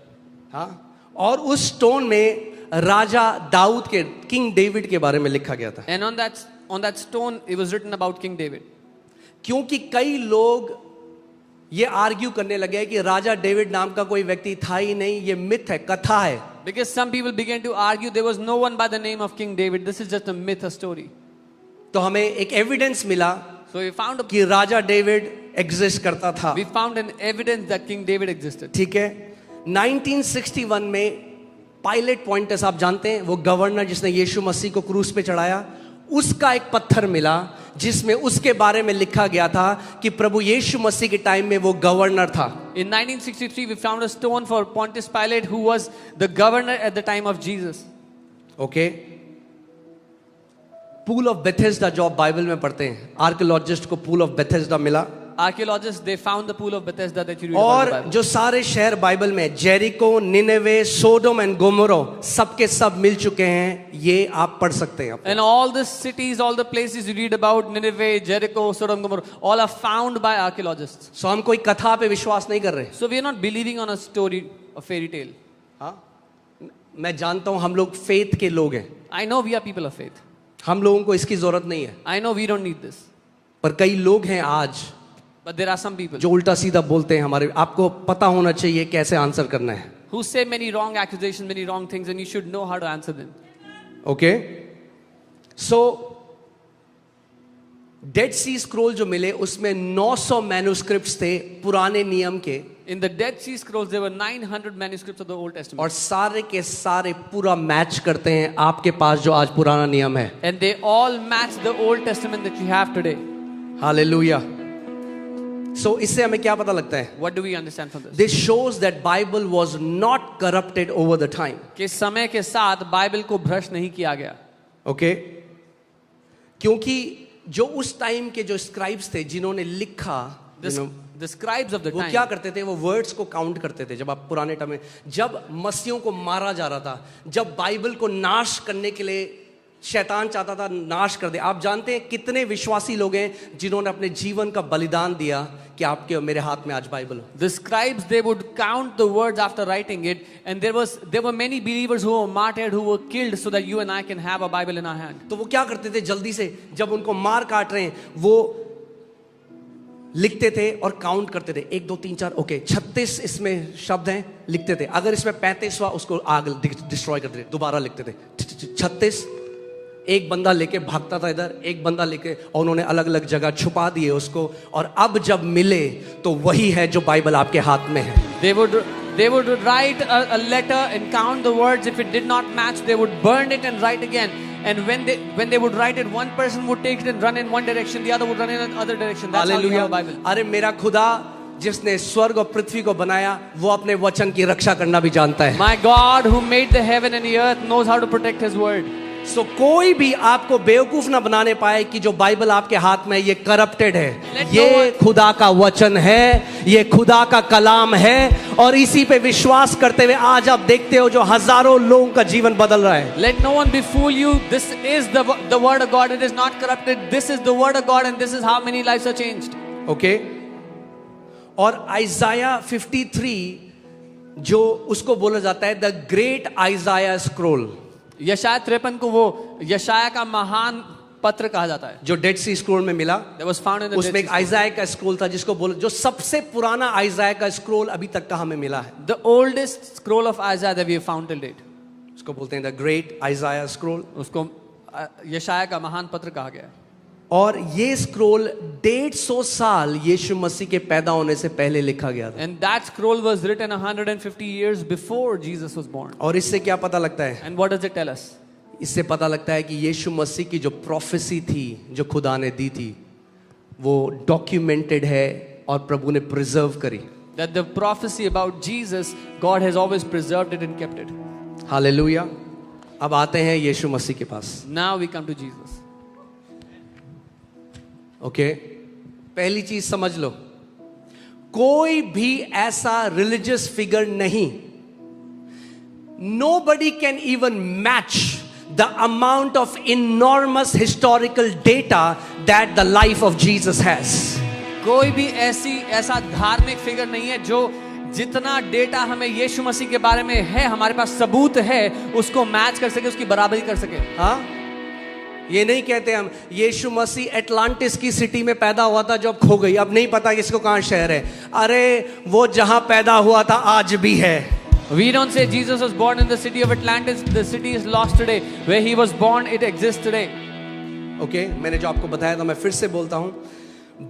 हाँ, और उस स्टोन में राजा दाऊद के, किंग डेविड के बारे में लिखा गया था। And on that stone, it was written about King David. क्योंकि कई लोग ये आर्ग्यू करने लगे कि राजा डेविड नाम का कोई व्यक्ति था ही नहीं, ये मिथ है, कथा है। Because some people began to argue there was no one by the name of King David. This is just a myth, a story. तो हमें एक एविडेंस मिला So we found कि राजा डेविड एग्जिस्ट करता था। we found an evidence that King David existed. ठीक है। 1961 में पायलट पॉइंटस, आप जानते हैं, वो गवर्नर जिसने यीशु मसीह को क्रूस पे चढ़ाया, उसका एक पत्थर मिला जिसमें उसके बारे में लिखा गया था कि प्रभु यीशु मसीह के टाइम में वो गवर्नर था। In 1963, we found a stone for Pontius Pilate, who was the governor at the time of Jesus. Okay. Pool of Bethesda जो आप बाइबल में पढ़ते हैं, आर्कियोलॉजिस्ट को पूल ऑफ बेथेस्डा मिला। Archaeologists, they found the pool of Bethesda that you read about और in the Bible. जो सारे शहर बाइबल में, Jericho, Nineveh, Sodom and Gomorrah, सबके सब मिल चुके हैं, ये आप पढ़ सकते हैं। And all the cities, all the places you read about, Nineveh, Jericho, Sodom, Gomorrah, all are found by archaeologists. सो हम कोई कथा पे विश्वास नहीं कर रहे। So we are not believing on a story, a fairy tale. हाँ, मैं जानता हूं हम लोग फेथ के लोग हैं, I know we are people of faith. हम लोगों को इसकी जरूरत नहीं है, I know we don't need this. पर कई लोग हैं आज But there are some people जो उल्टा सीधा बोलते हैं हमारे, आपको पता होना चाहिए कैसे आंसर करना है। who say many wrong accusations, many wrong things, and you should know how to answer them. Okay. So Dead Sea scroll जो मिले उसमें 900 मैन्युस्क्रिप्ट्स थे पुराने नियम के, In the Dead Sea Scrolls, there were 900 manuscripts of the Old Testament. और सारे के सारे पूरा मैच करते हैं आपके पास जो आज पुराना नियम है। And they all match the Old Testament that you have today. Hallelujah. So इससे हमें क्या पता लगता है? What do we understand from this? This shows that Bible was not corrupted over the time. कि समय के साथ बाइबल को भ्रष्ट नहीं किया गया। ओके। क्योंकि जो उस टाइम के जो स्क्राइब्स थे जिन्होंने लिखा, The scribes of the वो time, क्या करते थे? वो वर्ड्स को काउंट करते थे। जब आप पुराने टाइम में, जब मसीहों को मारा जा रहा था, जब बाइबल को नाश करने के लिए शैतान चाहता था नाश कर दे, आप जानते हैं कितने विश्वासी लोग हैं जिन्होंने अपने जीवन का बलिदान दिया कि आपके और मेरे हाथ में आज बाइबल हो। the scribes, they would count the words after writing it, and there were many believers who were martyred, who were killed, so that you and I can have a Bible in our hand. तो वो क्या करते थे? जल्दी से जब उनको मार काट रहे हैं वो लिखते थे और काउंट करते थे, 1 2 3 4, ओके 36 इसमें शब्द हैं, लिखते थे। अगर इसमें 35 हुआ उसको आग डिस्ट्रॉय करते थे, दोबारा लिखते थे 36। एक बंदा लेके भागता था इधर, एक बंदा लेके, और उन्होंने अलग अलग जगह छुपा दिए उसको, और अब जब मिले तो वही है जो बाइबल आपके हाथ में है। They would write a letter and count the words. If it did not match, they would burn it and write again. And when they would write it, one person would take it and run in one direction, the other would run in another direction. That's how you have a Bible. अरे मेरा खुदा जिसने स्वर्ग और पृथ्वी को बनाया वो अपने वचन की रक्षा करना भी जानता है। My God who made the heaven and the earth knows how to protect His word. सो कोई भी आपको बेवकूफ ना बनाने पाए कि जो बाइबल आपके हाथ में ये करप्टेड है। ये खुदा का वचन है, ये खुदा का कलाम है, और इसी पे विश्वास करते हुए आज आप देखते हो जो हजारों लोगों का जीवन बदल रहा है। Let no one befool you. This is the word of God. It is not corrupted. This is the word of God, and this is how many lives are changed. Okay. और आइजाया 53 जो उसको बोला जाता है द ग्रेट आइजाया स्क्रोल, यशाया 53 को वो यशाया का महान पत्र कहा जाता है, जो डेड सी स्क्रोल में मिला। That was found in the उसमें Dead एक Sea आइजाया का स्क्रोल था जिसको बोला, जो सबसे पुराना आइजाया का स्क्रोल अभी तक का हमें मिला है। Scrolls. The oldest scroll of Isaiah that we have found till date. उसको बोलते हैं द ग्रेट आइजाया स्क्रोल। उसको यशाया का महान पत्र कहा गया है। और ये स्क्रोल 150 साल यीशु मसीह के पैदा होने से पहले लिखा गया था। And that scroll was written 150 years before Jesus was born. और इससे क्या पता लगता है? And what does it tell us? इससे पता लगता है कि यीशु मसीह की जो प्रोफेसी थी, जो खुदा ने दी थी, वो डॉक्यूमेंटेड है और प्रभु ने प्रिजर्व करी। That the prophecy about Jesus, God has always preserved it and kept it. Hallelujah. अब आते हैं यीशु मसीह के पास। Now we come to Jesus. Okay, पहली चीज समझ लो, कोई भी ऐसा रिलीजियस फिगर नहीं, nobody can even match the amount of enormous historical data that the life of Jesus has. कोई भी ऐसा धार्मिक फिगर नहीं है जो जितना डेटा हमें यीशु मसीह के बारे में है, हमारे पास सबूत है, उसको मैच कर सके, उसकी बराबरी कर सके। हाँ, ये नहीं कहते हम यीशु मसीह एटलांटिस की सिटी में पैदा हुआ था जो अब खो गई, अब नहीं पता किसको कहाँ शहर है। अरे वो जहां पैदा हुआ था आज भी है। We don't say Jesus was born in the city of Atlantis, the city is lost today. Where he was born, it exists today. Okay, मैंने जो आपको बताया था मैं फिर से बोलता हूं,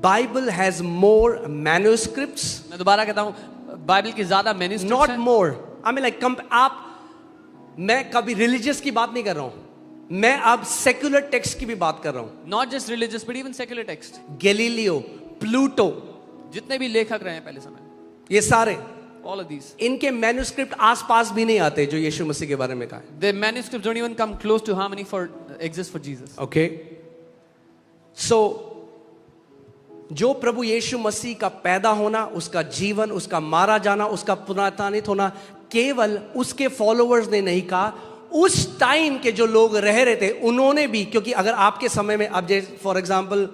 बाइबल हैज मोर मैन्युस्क्रिप्ट्स। मैं दोबारा कहता हूं, बाइबल की ज्यादा मैन्युस्क्रिप्ट्स नॉट हैं। मोर, आई मीन लाइक मैं कभी रिलीजियस की बात नहीं कर रहा हूं, मैं अब सेक्युलर टेक्स्ट की भी बात कर रहा हूं। Not just religious, but even secular text. Galileo, Pluto, जितने भी लेखक रहे हैं पहले समय, ये सारे, all of these, इनके मैन्युस्क्रिप्ट आसपास भी नहीं आते जो यीशु मसीह के बारे में कहा है। the manuscripts don't even come close to how many exist for Jesus. Okay, so जो प्रभु यीशु मसीह का पैदा होना, उसका जीवन, उसका मारा जाना, उसका पुनरुत्थानित होना, केवल उसके फॉलोअर्स ने नहीं कहा, उस टाइम के जो लोग रह रहे थे उन्होंने भी। क्योंकि अगर आपके समय में, अब जैसे फॉर एग्जांपल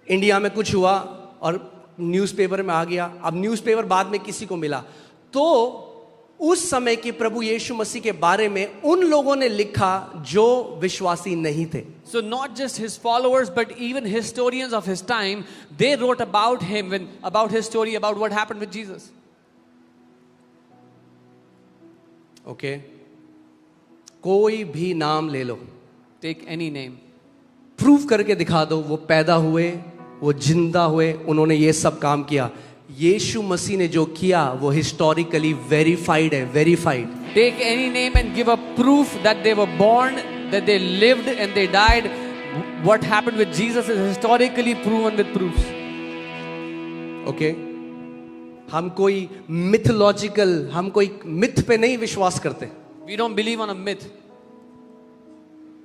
इंडिया में कुछ हुआ और न्यूज़पेपर में आ गया, अब न्यूज़पेपर बाद में किसी को मिला, तो उस समय के प्रभु यीशु मसीह के बारे में उन लोगों ने लिखा जो विश्वासी नहीं थे। So not just his followers, but even historians of his time, they wrote about him, about his story, about what happened with Jesus. Okay, कोई भी नाम ले लो, Take any name. प्रूव करके दिखा दो वो पैदा हुए, वो जिंदा हुए, उन्होंने ये सब काम किया। यीशु मसीह ने जो किया वो हिस्टोरिकली वेरीफाइड है, verified. Take any name and give a proof that they were born, that they lived and they died. What happened with Jesus is historically proven with proofs. Okay, हम कोई मिथोलॉजिकल, हम कोई myth पे नहीं विश्वास करते We don't believe on a myth.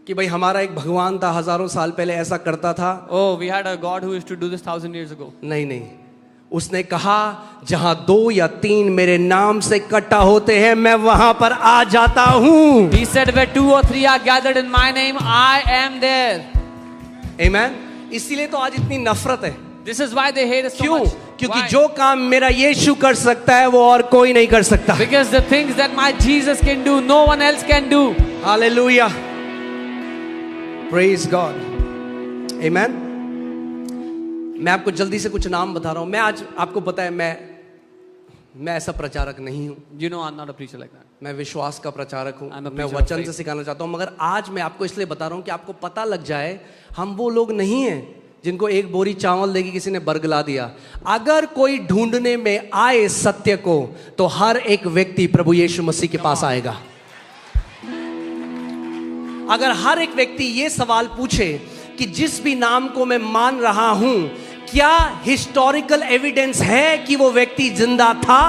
कि भाई हमारा एक भगवान था, हजारों साल पहले ऐसा करता था। Oh, we had a God who used to do this 1,000 years ago. नहीं नहीं, उसने कहा जहां 2 या 3 मेरे नाम से इकट्ठा होते हैं मैं वहां पर आ जाता हूं। He said, where 2 or 3 are gathered in my name, I am there. आमेन। इसीलिए तो आज इतनी नफरत है। This is why they hate us so क्यों? much. क्योंकि Why? जो काम मेरा यीशु कर सकता है वो और कोई नहीं कर सकता। Because the things that my Jesus can do, no one else can do. Hallelujah, praise God, amen. मैं आपको जल्दी से कुछ नाम बता रहा हूं। मैं आज आपको पता है मैं ऐसा प्रचारक नहीं हूं, You know I'm not a preacher like that. मैं विश्वास का प्रचारक हूं, I'm a मैं preacher of वचन faith. से सिखाना चाहता हूं। मगर आज मैं आपको इसलिए बता रहा हूं कि आपको पता लग जाए हम वो लोग नहीं हैं जिनको एक बोरी चावल देके किसी ने बरगला दिया। अगर कोई ढूंढने में आए सत्य को, तो हर एक व्यक्ति प्रभु यीशु मसीह के पास आएगा। अगर हर एक व्यक्ति ये सवाल पूछे कि जिस भी नाम को मैं मान रहा हूं, क्या हिस्टोरिकल एविडेंस है कि वो व्यक्ति जिंदा था,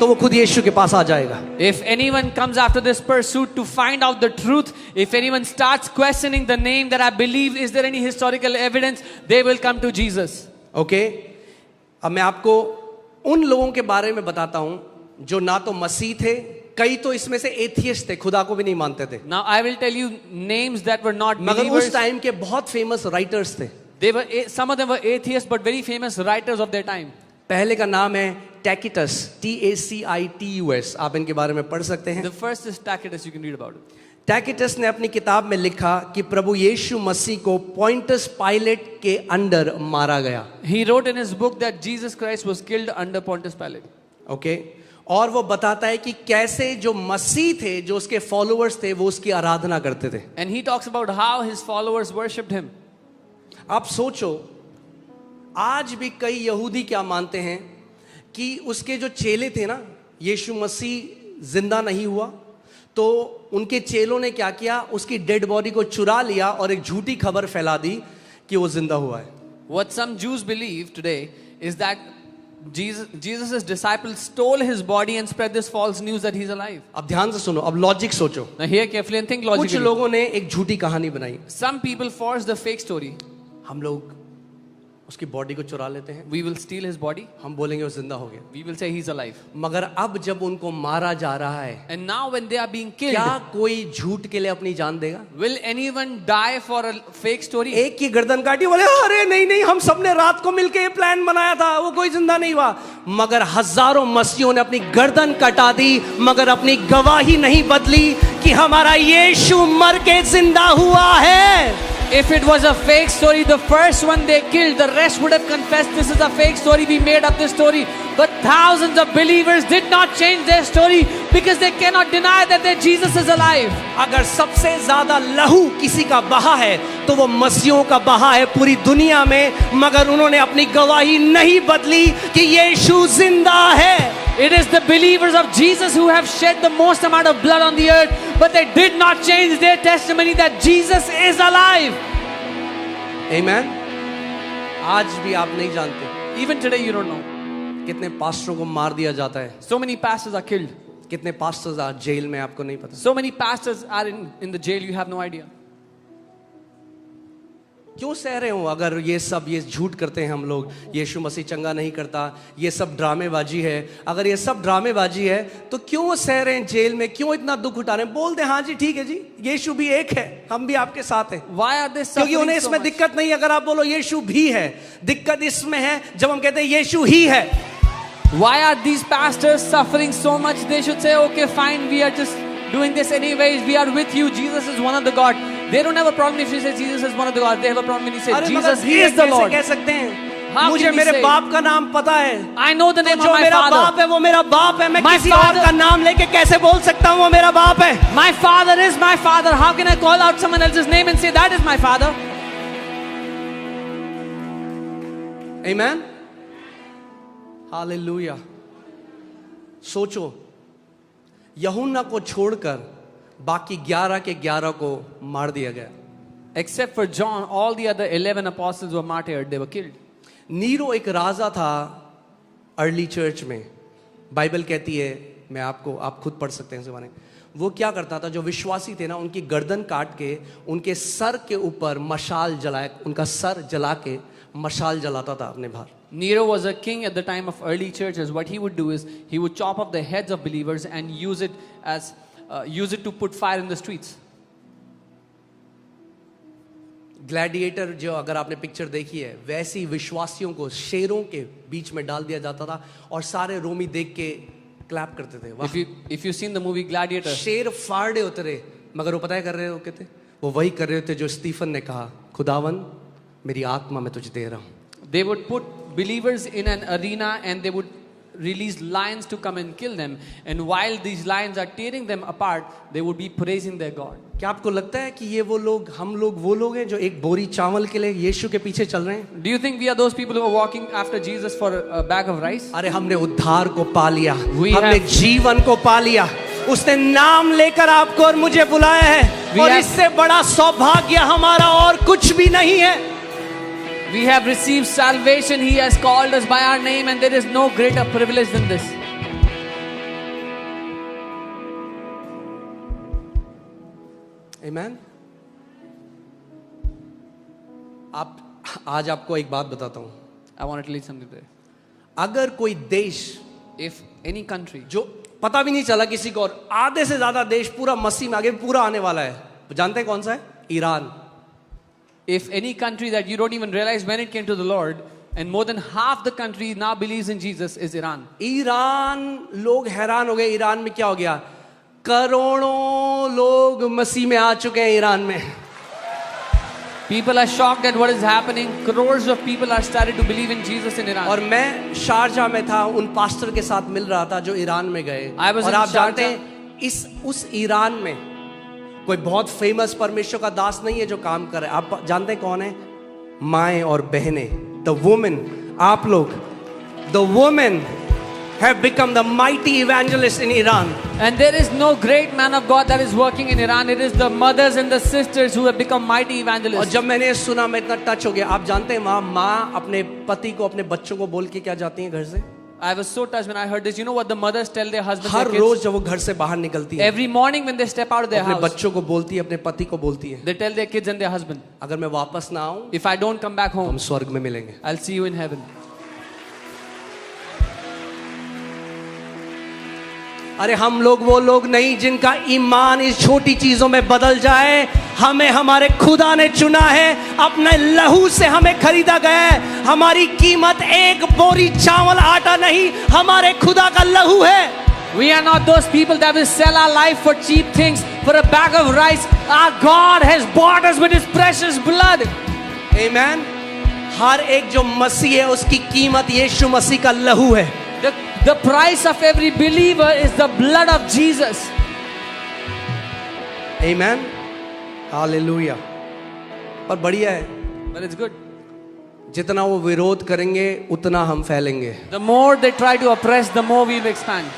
तो वो खुद यीशु के पास आ जाएगा। If anyone comes after this pursuit to find out the truth, if anyone starts questioning the name that I believe, is there any historical evidence, they will come to Jesus. Okay, अब मैं आपको उन लोगों के बारे में बताता हूं जो ना तो मसीह थे, कई तो इसमें से एथियस्ट थे, खुदा को भी नहीं मानते थे, Now I will tell you names that were not मगर believers. उस टाइम के बहुत फेमस राइटर्स थे। They were some of them were atheists, but very famous writers of their time. पहले का नाम है टैकिटस, TACITUS। आप इनके बारे में पढ़ सकते हैं। The first is Tacitus, you can read about it. टैकिटस ने अपनी किताब में लिखा कि प्रभु यीशु मसीह को पॉन्टस पाइलेट के अंडर मारा गया। He wrote in his book that Jesus Christ was killed under Pontius Pilate. Okay, और वो बताता है कि कैसे जो मसीह थे, जो उसके फॉलोअर्स थे, वो उसकी आराधना करते थे। And he talks about how his followers worshipped him. आप सोचो, आज भी कई यहूदी क्या मानते हैं कि उसके जो चेले थे ना, यीशु मसीह जिंदा नहीं हुआ, तो उनके चेलों ने क्या किया, उसकी डेड बॉडी को चुरा लिया और एक झूठी खबर फैला दी कि वो जिंदा हुआ है। What some Jews believe today is that Jesus' disciples stole his body and spread this false news that he's alive. अब ध्यान से सुनो, अब लॉजिक सोचो। Now hear carefully and think कुछ logically. लोगों ने एक झूठी कहानी बनाई, Some people forge the fake story. हम लोग उसकी बॉडी को चुरा लेते हैं, We will steal his body. हम बोलेंगे वो जिंदा हो गया। We will say he's alive. मगर अब जब उनको मारा जा रहा है, And now when they are being killed, क्या कोई झूठ के लिए अपनी जान देगा? will anyone die for a fake story? एक की गर्दन काटी, बोले अरे नहीं नहीं, हम सबने रात को मिलके ये प्लान बनाया था, वो कोई जिंदा नहीं हुआ। मगर हजारों मसीहों ने अपनी गर्दन कटा दी, मगर अपनी गवाही नहीं बदली कि हमारा यीशु मर के जिंदा हुआ है। If it was a fake story, the first one they killed, the rest would have confessed this is a fake story, we made up this story. But thousands of believers did not change their story because they cannot deny that their Jesus is alive. अगर सबसे ज्यादा लहू किसी का बहा है तो वो मसीहों का बहा है पूरी दुनिया में, मगर उन्होंने अपनी गवाही नहीं बदली कि यीशु जिंदा है। It is the believers of Jesus who have shed the most amount of blood on the earth, but they did not change their testimony that Jesus is alive. Amen. आज भी आप नहीं जानते Even today you don't know. कितने पास्टरों को मार दिया जाता है, So many pastors are killed. कितने पास्टर्स आज जेल में, आपको नहीं पता। So many pastors are in the jail, you have no idea. क्यों सह रहे हो? अगर ये झूठ करते हैं हम लोग, यीशु मसीह चंगा नहीं करता, ये सब ड्रामेबाजी है, अगर ये सब ड्रामेबाजी है तो क्यों सह रहे हैं जेल में, क्यों इतना दुख उठा रहे हैं? बोल दे हाँ जी ठीक है जी, यीशु भी एक है, हम भी आपके साथ हैं। Why are they क्योंकि suffering उन्हें so इसमें much? दिक्कत नहीं, अगर आप बोलो यीशु भी है। दिक्कत इसमें है जब हम कहते हैं यीशु ही है। Why are these pastors suffering so much? They should say, okay, fine, we are just doing this anyways. We are with you. Jesus is one of the God. They don't have a problem if you say Jesus is one of the God. They have a problem when you say अरे Jesus मगर ये is the कैसे Lord. कह सकते हैं? How मुझे can we मेरे say? बाप का नाम पता है, I know the तो name जो of my मेरा बाप father. है वो मेरा बाप है। मैं My किसी father- और का नाम लेके कैसे बोल सकता हूँ वो मेरा बाप है? My father is my father. How can I call out someone else's name and say that is my father? Amen. Hallelujah. सोचो, यूहन्ना को छोड़कर बाकी 11 के 11 को मार दिया गया। Except for John, all the other 11 apostles were martyred. They were killed. Nero एक राजा था अर्ली चर्च में, बाइबल कहती है, आप खुद पढ़ सकते हैं इस बारे में। वो क्या करता था, जो विश्वासी थे ना, उनकी गर्दन काट के उनके सर के ऊपर मशाल जलाए, उनका सर जला के मशाल जलाता था अपने बाहर। Nero was a king at the time of early churches. What he would do is he would chop off the heads of believers and use it to put fire in the streets. Gladiator जो अगर आपने picture देखी है, वैसी विश्वासियों को शेरों के बीच में डाल दिया जाता था और सारे रोमी देख के क्लैप करते थे। वाह! If you've seen the movie Gladiator, शेर फाड़े उतरे, मगर वो पता है कर रहे हो कहते, वो वही कर रहे थे जो स्टीफन ने कहा, खुदावन मेरी आत्मा मैं तुझे दे रहा हूं। they would put believers in an arena and they would release lions to come and kill them. And while these lions are tearing them apart, they would be praising their God. क्या आपको लगता है कि ये वो लोग, हम लोग वो लोग हैं जो एक बोरी चावल के लिए यीशु के पीछे चल रहे हैं? Do you think we are those people who are walking after Jesus for a bag of rice? अरे हमने उद्धार को पा लिया, We हमने have- जीवन को पा लिया। उसने नाम लेकर आपको और मुझे बुलाया है, We और have- इससे बड़ा सौभाग्य हमारा और कुछ भी नहीं है। We have received salvation. He has called us by our name, and there is no greater privilege than this. Amen. आज आपको एक बात बताता हूं। I want to tell you something today. अगर कोई देश If any country, जो पता भी नहीं चला किसी को, और आधे से ज्यादा देश पूरा मसीह में आगे पूरा आने वाला है, जानते हैं कौन सा है? Iran. if any country that you don't even realize when it came to the Lord, and more than half the country now believes in Jesus, is Iran. Iran, लोग हैरान हो गए। ईरान में क्या हो गया? करोड़ों लोग मसीह में आ चुके हैं ईरान में। People are shocked at what is happening. Crores of people are started to believe in Jesus in Iran. और मैं शारजा में था, उन पास्टर के साथ मिल रहा था जो ईरान में गए। I was और in आप जानते Sharjah. हैं उस ईरान में कोई बहुत फेमस परमेश्वर का दास नहीं है जो काम करे। आप जानते हैं कौन है? माएं और बहनें, द वुमेन, आप लोग, the women have become the mighty evangelists in Iran. And there is no great man of God that is working in Iran. It is the mothers and the sisters who have become mighty और evangelists. जब मैंने ये सुना मैं इतना touch हो गया। आप जानते हैं माँ अपने पति को, अपने बच्चों को बोल के क्या जाती हैं घर से? I was so touched when I heard this. You know what the mothers tell their husbands, her their rose kids? जब वो घर से बाहर निकलती है, Every morning when they step out of their अपने house, बच्चों को बोलती है, अपने पति को बोलती है, they tell their kids and their husband, अगर मैं वापस ना आऊं if I don't come back हम home, स्वर्ग में मिलेंगे। I'll see you in heaven. अरे हम लोग वो लोग नहीं जिनका ईमान इस छोटी चीजों में बदल जाए। हमें हमारे खुदा ने चुना है, अपने लहू से हमें खरीदा गया है। हमारी कीमत एक बोरी चावल आटा नहीं, हमारे खुदा का लहू है। We are not those people that will sell our life for cheap things, for a bag of rice. Our God has bought us with His precious blood. आमीन। हर एक जो मसीह है उसकी कीमत यीशु मसीह का लहू है। The price of every believer is the blood of Jesus. आमीन, हालेलुया। पर बढ़िया है, But it's good. जितना वो विरोध करेंगे उतना हम फैलेंगे। The more they try to oppress, the more we will expand.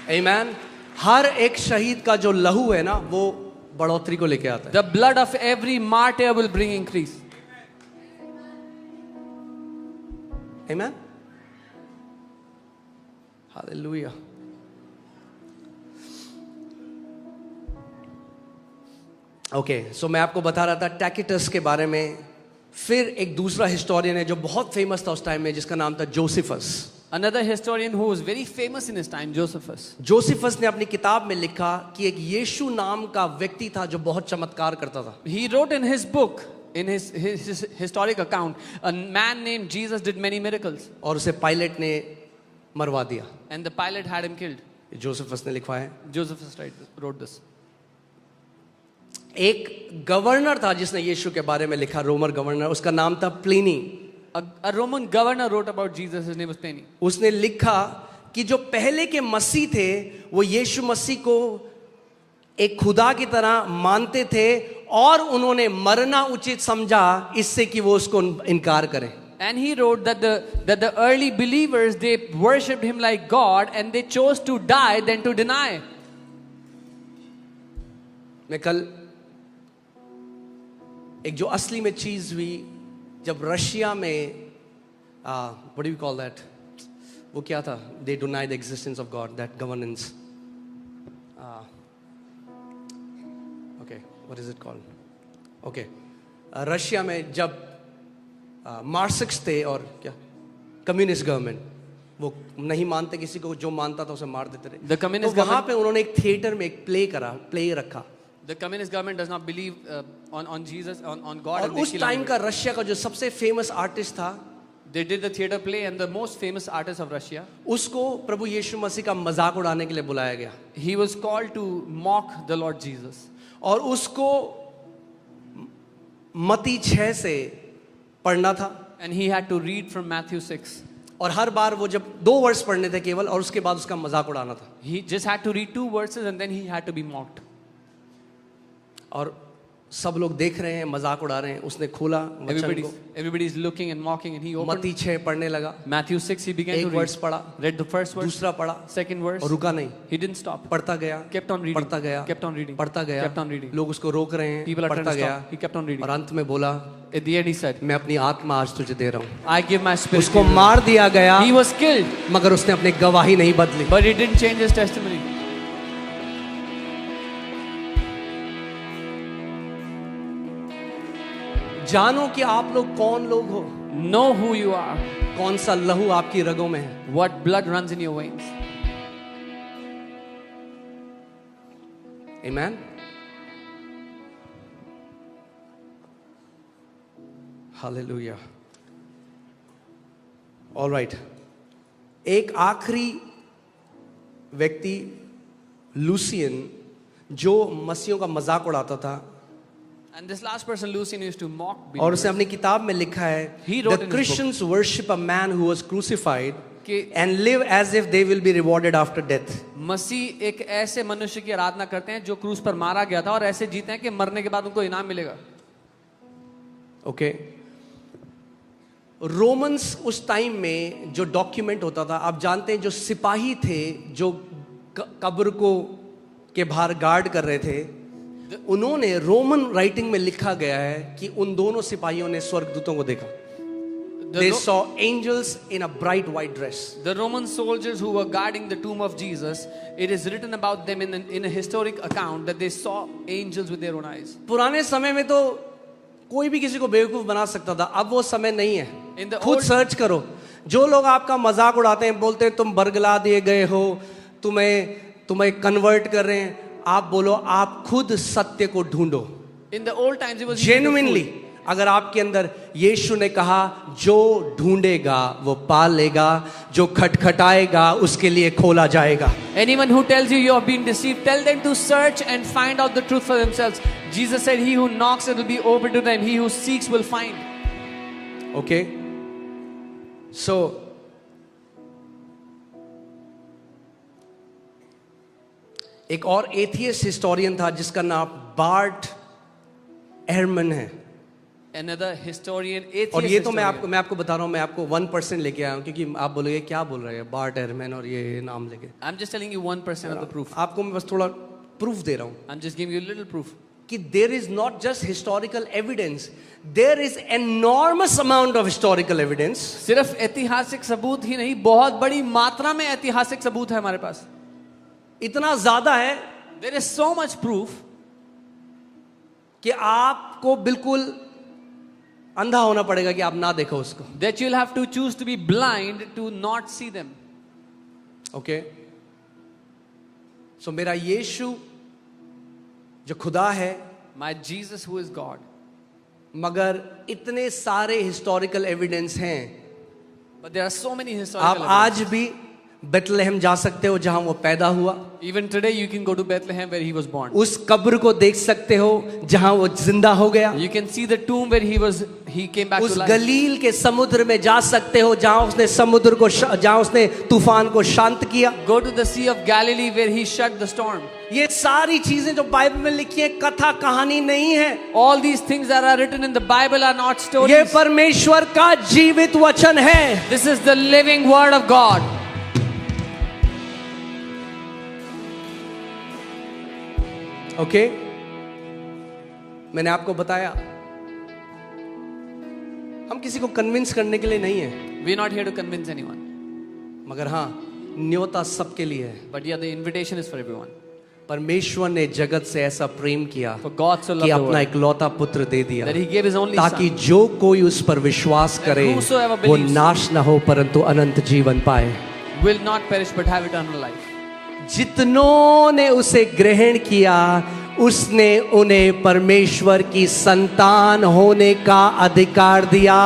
आमीन। हर एक शहीद का जो लहू है ना वो बढ़ोतरी को लेके आता है। The blood of every martyr will bring increase. आमीन, हालेलुया। ओके, सो मैं आपको बता रहा था टैकिटस के बारे में। फिर एक दूसरा हिस्टोरियन है जो बहुत फेमस था उस टाइम में, जिसका नाम था Josephus. Another historian who was very famous in his time, Josephus. Josephus ने अपनी किताब में लिखा कि एक यीशु नाम का व्यक्ति था जो बहुत चमत्कार करता था। He wrote in his book, in his historic account, a man named Jesus did many miracles, और उसे पायलट ने मरवा दिया। and the pilot had him killed. Josephus ने लिखा है। Josephus wrote this. एक गवर्नर था जिसने यीशु के बारे में लिखा, रोमन गवर्नर, उसका नाम था Pliny. A Roman governor wrote about Jesus. His name was Pliny. उसने लिखा कि जो पहले के मसीह थे वो यीशु मसीह को एक खुदा की तरह मानते थे और उन्होंने मरना उचित समझा इससे कि वो उसको इनकार करें। And he wrote that the early believers, they worshipped him like God and they chose to die than to deny. मैं कल एक जो असली में चीज हुई जब रशिया में what do you call that, वो क्या था, they denied the existence of God, that governance, okay, what is it called, okay, Russia में जब मार्क्सिस्ट थे और क्या कम्युनिस्ट गवर्नमेंट, वो नहीं मानते किसी को, जो मानता था उसे मार देते थे। The communist तो वहां government- पे उन्होंने एक थिएटर में एक प्ले रखा The communist government does not believe on Jesus, on God. और And they उस kill टाइम everybody. का रशिया का जो सबसे फेमस आर्टिस्ट था They did the theater play, and the most famous artist of Russia, उसको प्रभु यीशु मसीह का मजाक उड़ाने के लिए बुलाया गया he was called to mock the Lord Jesus. और उसको मत्ती 6 से पढ़ना था And he had to read from Matthew 6. और हर बार वो जब 2 वर्ष पढ़ने थे केवल और उसके बाद उसका मजाक उड़ाना था। He just had to read 2 verses and then he had to be mocked. और सब लोग देख रहे हैं, मजाक उड़ा रहे हैं। उसने खोला वचन को, Everybody's looking and mocking, and he opened मत्ती 6 पढ़ने लगा, Matthew 6. He began to एक वर्ष read. पढ़ा, Read the first verse, दूसरा पढ़ा second verse. और रुका नहीं, He didn't stop. पढ़ता गया, Kept on reading. पढ़ता गया, Kept on reading. पढ़ता गया, Kept on reading. लोग उसको रोक रहे हैं, People are trying पढ़ता to गया stop. He kept on reading. और अंत में बोला, At the end he said, मैं अपनी आत्मा आज तुझे दे रहा हूँ। I give my spirit. उसको to you. मार दिया गया, He was killed, मगर उसने अपनी गवाही नहीं बदली। but he didn't change his testimony. जानो कि आप लोग कौन लोग हो, Know who you are. कौन सा लहू आपकी रगों में है। What blood runs in your veins. Amen. Hallelujah. All right. एक आखिरी व्यक्ति लूसियन जो मसीहों का मजाक उड़ाता था, And this last person, Lucian, used to mock और believers. उसने अपनी किताब में लिखा है He wrote the in his Christians worship a man who was crucified कि and live as if they will be rewarded after death. मसीह एक ऐसे मनुष्य की आराधना करते हैं जो क्रूस पर मारा गया था और ऐसे जीते हैं कि मरने के बाद उनको इनाम मिलेगा. ओके रोमन्स उस टाइम में जो डॉक्यूमेंट होता था, आप जानते हैं जो सिपाही थे जो कब्र को के बाहर गार्ड कर रहे थे, उन्होंने रोमन राइटिंग में लिखा गया है कि उन दोनों सिपाहियों ने स्वर्गदूतों को देखा. They saw angels in a bright white dress. The Roman soldiers who were guarding the tomb of Jesus, it is written about them in a historic account that they saw angels with their own eyes. पुराने समय में तो कोई भी किसी को बेवकूफ बना सकता था, अब वो समय नहीं है. खुद सर्च करो. जो लोग आपका मजाक उड़ाते हैं, बोलते हैं तुम बरगला दिए गए हो, तुम्हें कन्वर्ट कर रहे हैं, आप बोलो आप खुद सत्य को ढूंढो. In the old times it was genuinely अगर आपके अंदर यीशु ने कहा जो ढूंढेगा वो पा लेगा, जो खटखटाएगा उसके लिए खोला जाएगा. Anyone who tells you have been deceived, tell them to search and find out the truth for themselves. Jesus said, he who knocks, it will be open to them. He who seeks will find. Okay? So, एक और atheist historian था जिसका नाम BART एहरमन है. Another historian, atheist और ये तो historian. मैं आपको बता रहा हूँ, मैं आपको 1% लेके आया हूँ, क्योंकि आप बोलोगे क्या बोल रहे हैं बार्ट एहरमन और ये नाम लेके. I'm just telling you 1% of the proof. आपको मैं बस थोड़ा प्रूफ दे रहा हूँ I'm just giving you a little proof. कि there is not just historical evidence, there is enormous amount of historical evidence. सिर्फ ऐतिहासिक सबूत ही नहीं, बहुत बड़ी मात्रा में ऐतिहासिक सबूत है हमारे पास. इतना ज्यादा है There is so much proof कि आपको बिल्कुल अंधा होना पड़ेगा कि आप ना देखो उसको. that you'll have to choose to be blind to not see them. Okay सो मेरा यीशु जो खुदा है, My Jesus who is God. मगर इतने सारे हिस्टोरिकल एविडेंस हैं. But there are so many आप historical आज भी बेथलेहम जा सकते हो जहां वो पैदा हुआ. Even today you can go to Bethlehem where he was born. उस कब्र को देख सकते हो जहां वो जिंदा हो गया. You can see the tomb where he came back उस to life. गलील के समुद्र में जा सकते हो जहां उसने समुद्र को जहां उसने तूफान को शांत किया. Go to the Sea of Galilee where he shut the storm. ये सारी चीजें जो बाइबल में लिखी है कथा कहानी नहीं है. All these things that are written in the Bible are not ये stories. परमेश्वर का जीवित वचन है. This is the living word of God. Okay मैंने आपको बताया हम किसी को कन्विंस करने के लिए नहीं है, We are not here to convince anyone. मगर हाँ न्योता सबके लिए है. But yeah, the invitation is for everyone. परमेश्वर ने जगत से ऐसा प्रेम किया For God so कि loved the अपना world इकलौता पुत्र दे दिया that he gave his only ताकि son. जो कोई उस पर विश्वास करे whosoever वो believes नाश ना हो परंतु अनंत जीवन पाए. Will not perish but have eternal life. जितनों ने उसे ग्रहण किया उसने उन्हें परमेश्वर की संतान होने का अधिकार दिया.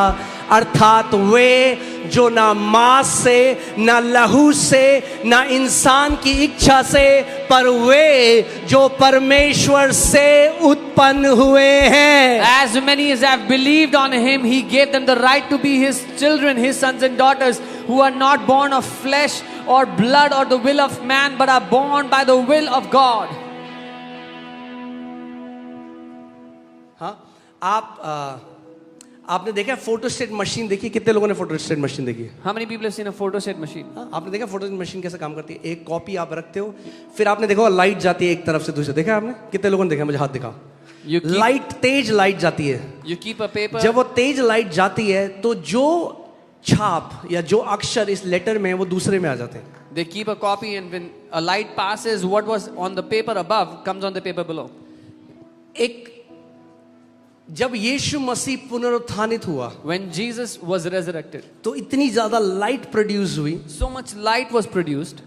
अर्थात वे जो ना मांस से ना लहू से ना इंसान की इच्छा से, पर वे जो परमेश्वर से उत्पन्न हुए हैं. As many as have believed on him, he gave them the right to be his children, his sons and daughters, who are not born of flesh or blood or the will of man, but are born by the will of God. हाँ आपने देखा photostat machine देखी? कितने लोगों ने photostat machine देखी है? How many people have seen a photostat machine? हाँ, आपने देखा फोटोस्टेट मशीन कैसे काम करती है? एक कॉपी आप रखते हो, फिर आपने देखा लाइट जाती है एक तरफ से दूसरे. देखा आपने? कितने लोगों ने देखा? मुझे हाथ दिखाओ. लाइट तेज लाइट जाती है. You keep a paper. जब वो तेज लाइट जाती है तो जो छाप या जो अक्षर इस लेटर में है वो दूसरे में आ जाते हैं. They keep a copy, and when a light passes, what was on the paper above comes on the paper below. एक जब यीशु मसीह पुनरुत्थानित हुआ, When Jesus was resurrected, तो इतनी ज्यादा लाइट प्रोड्यूस हुई so much light was produced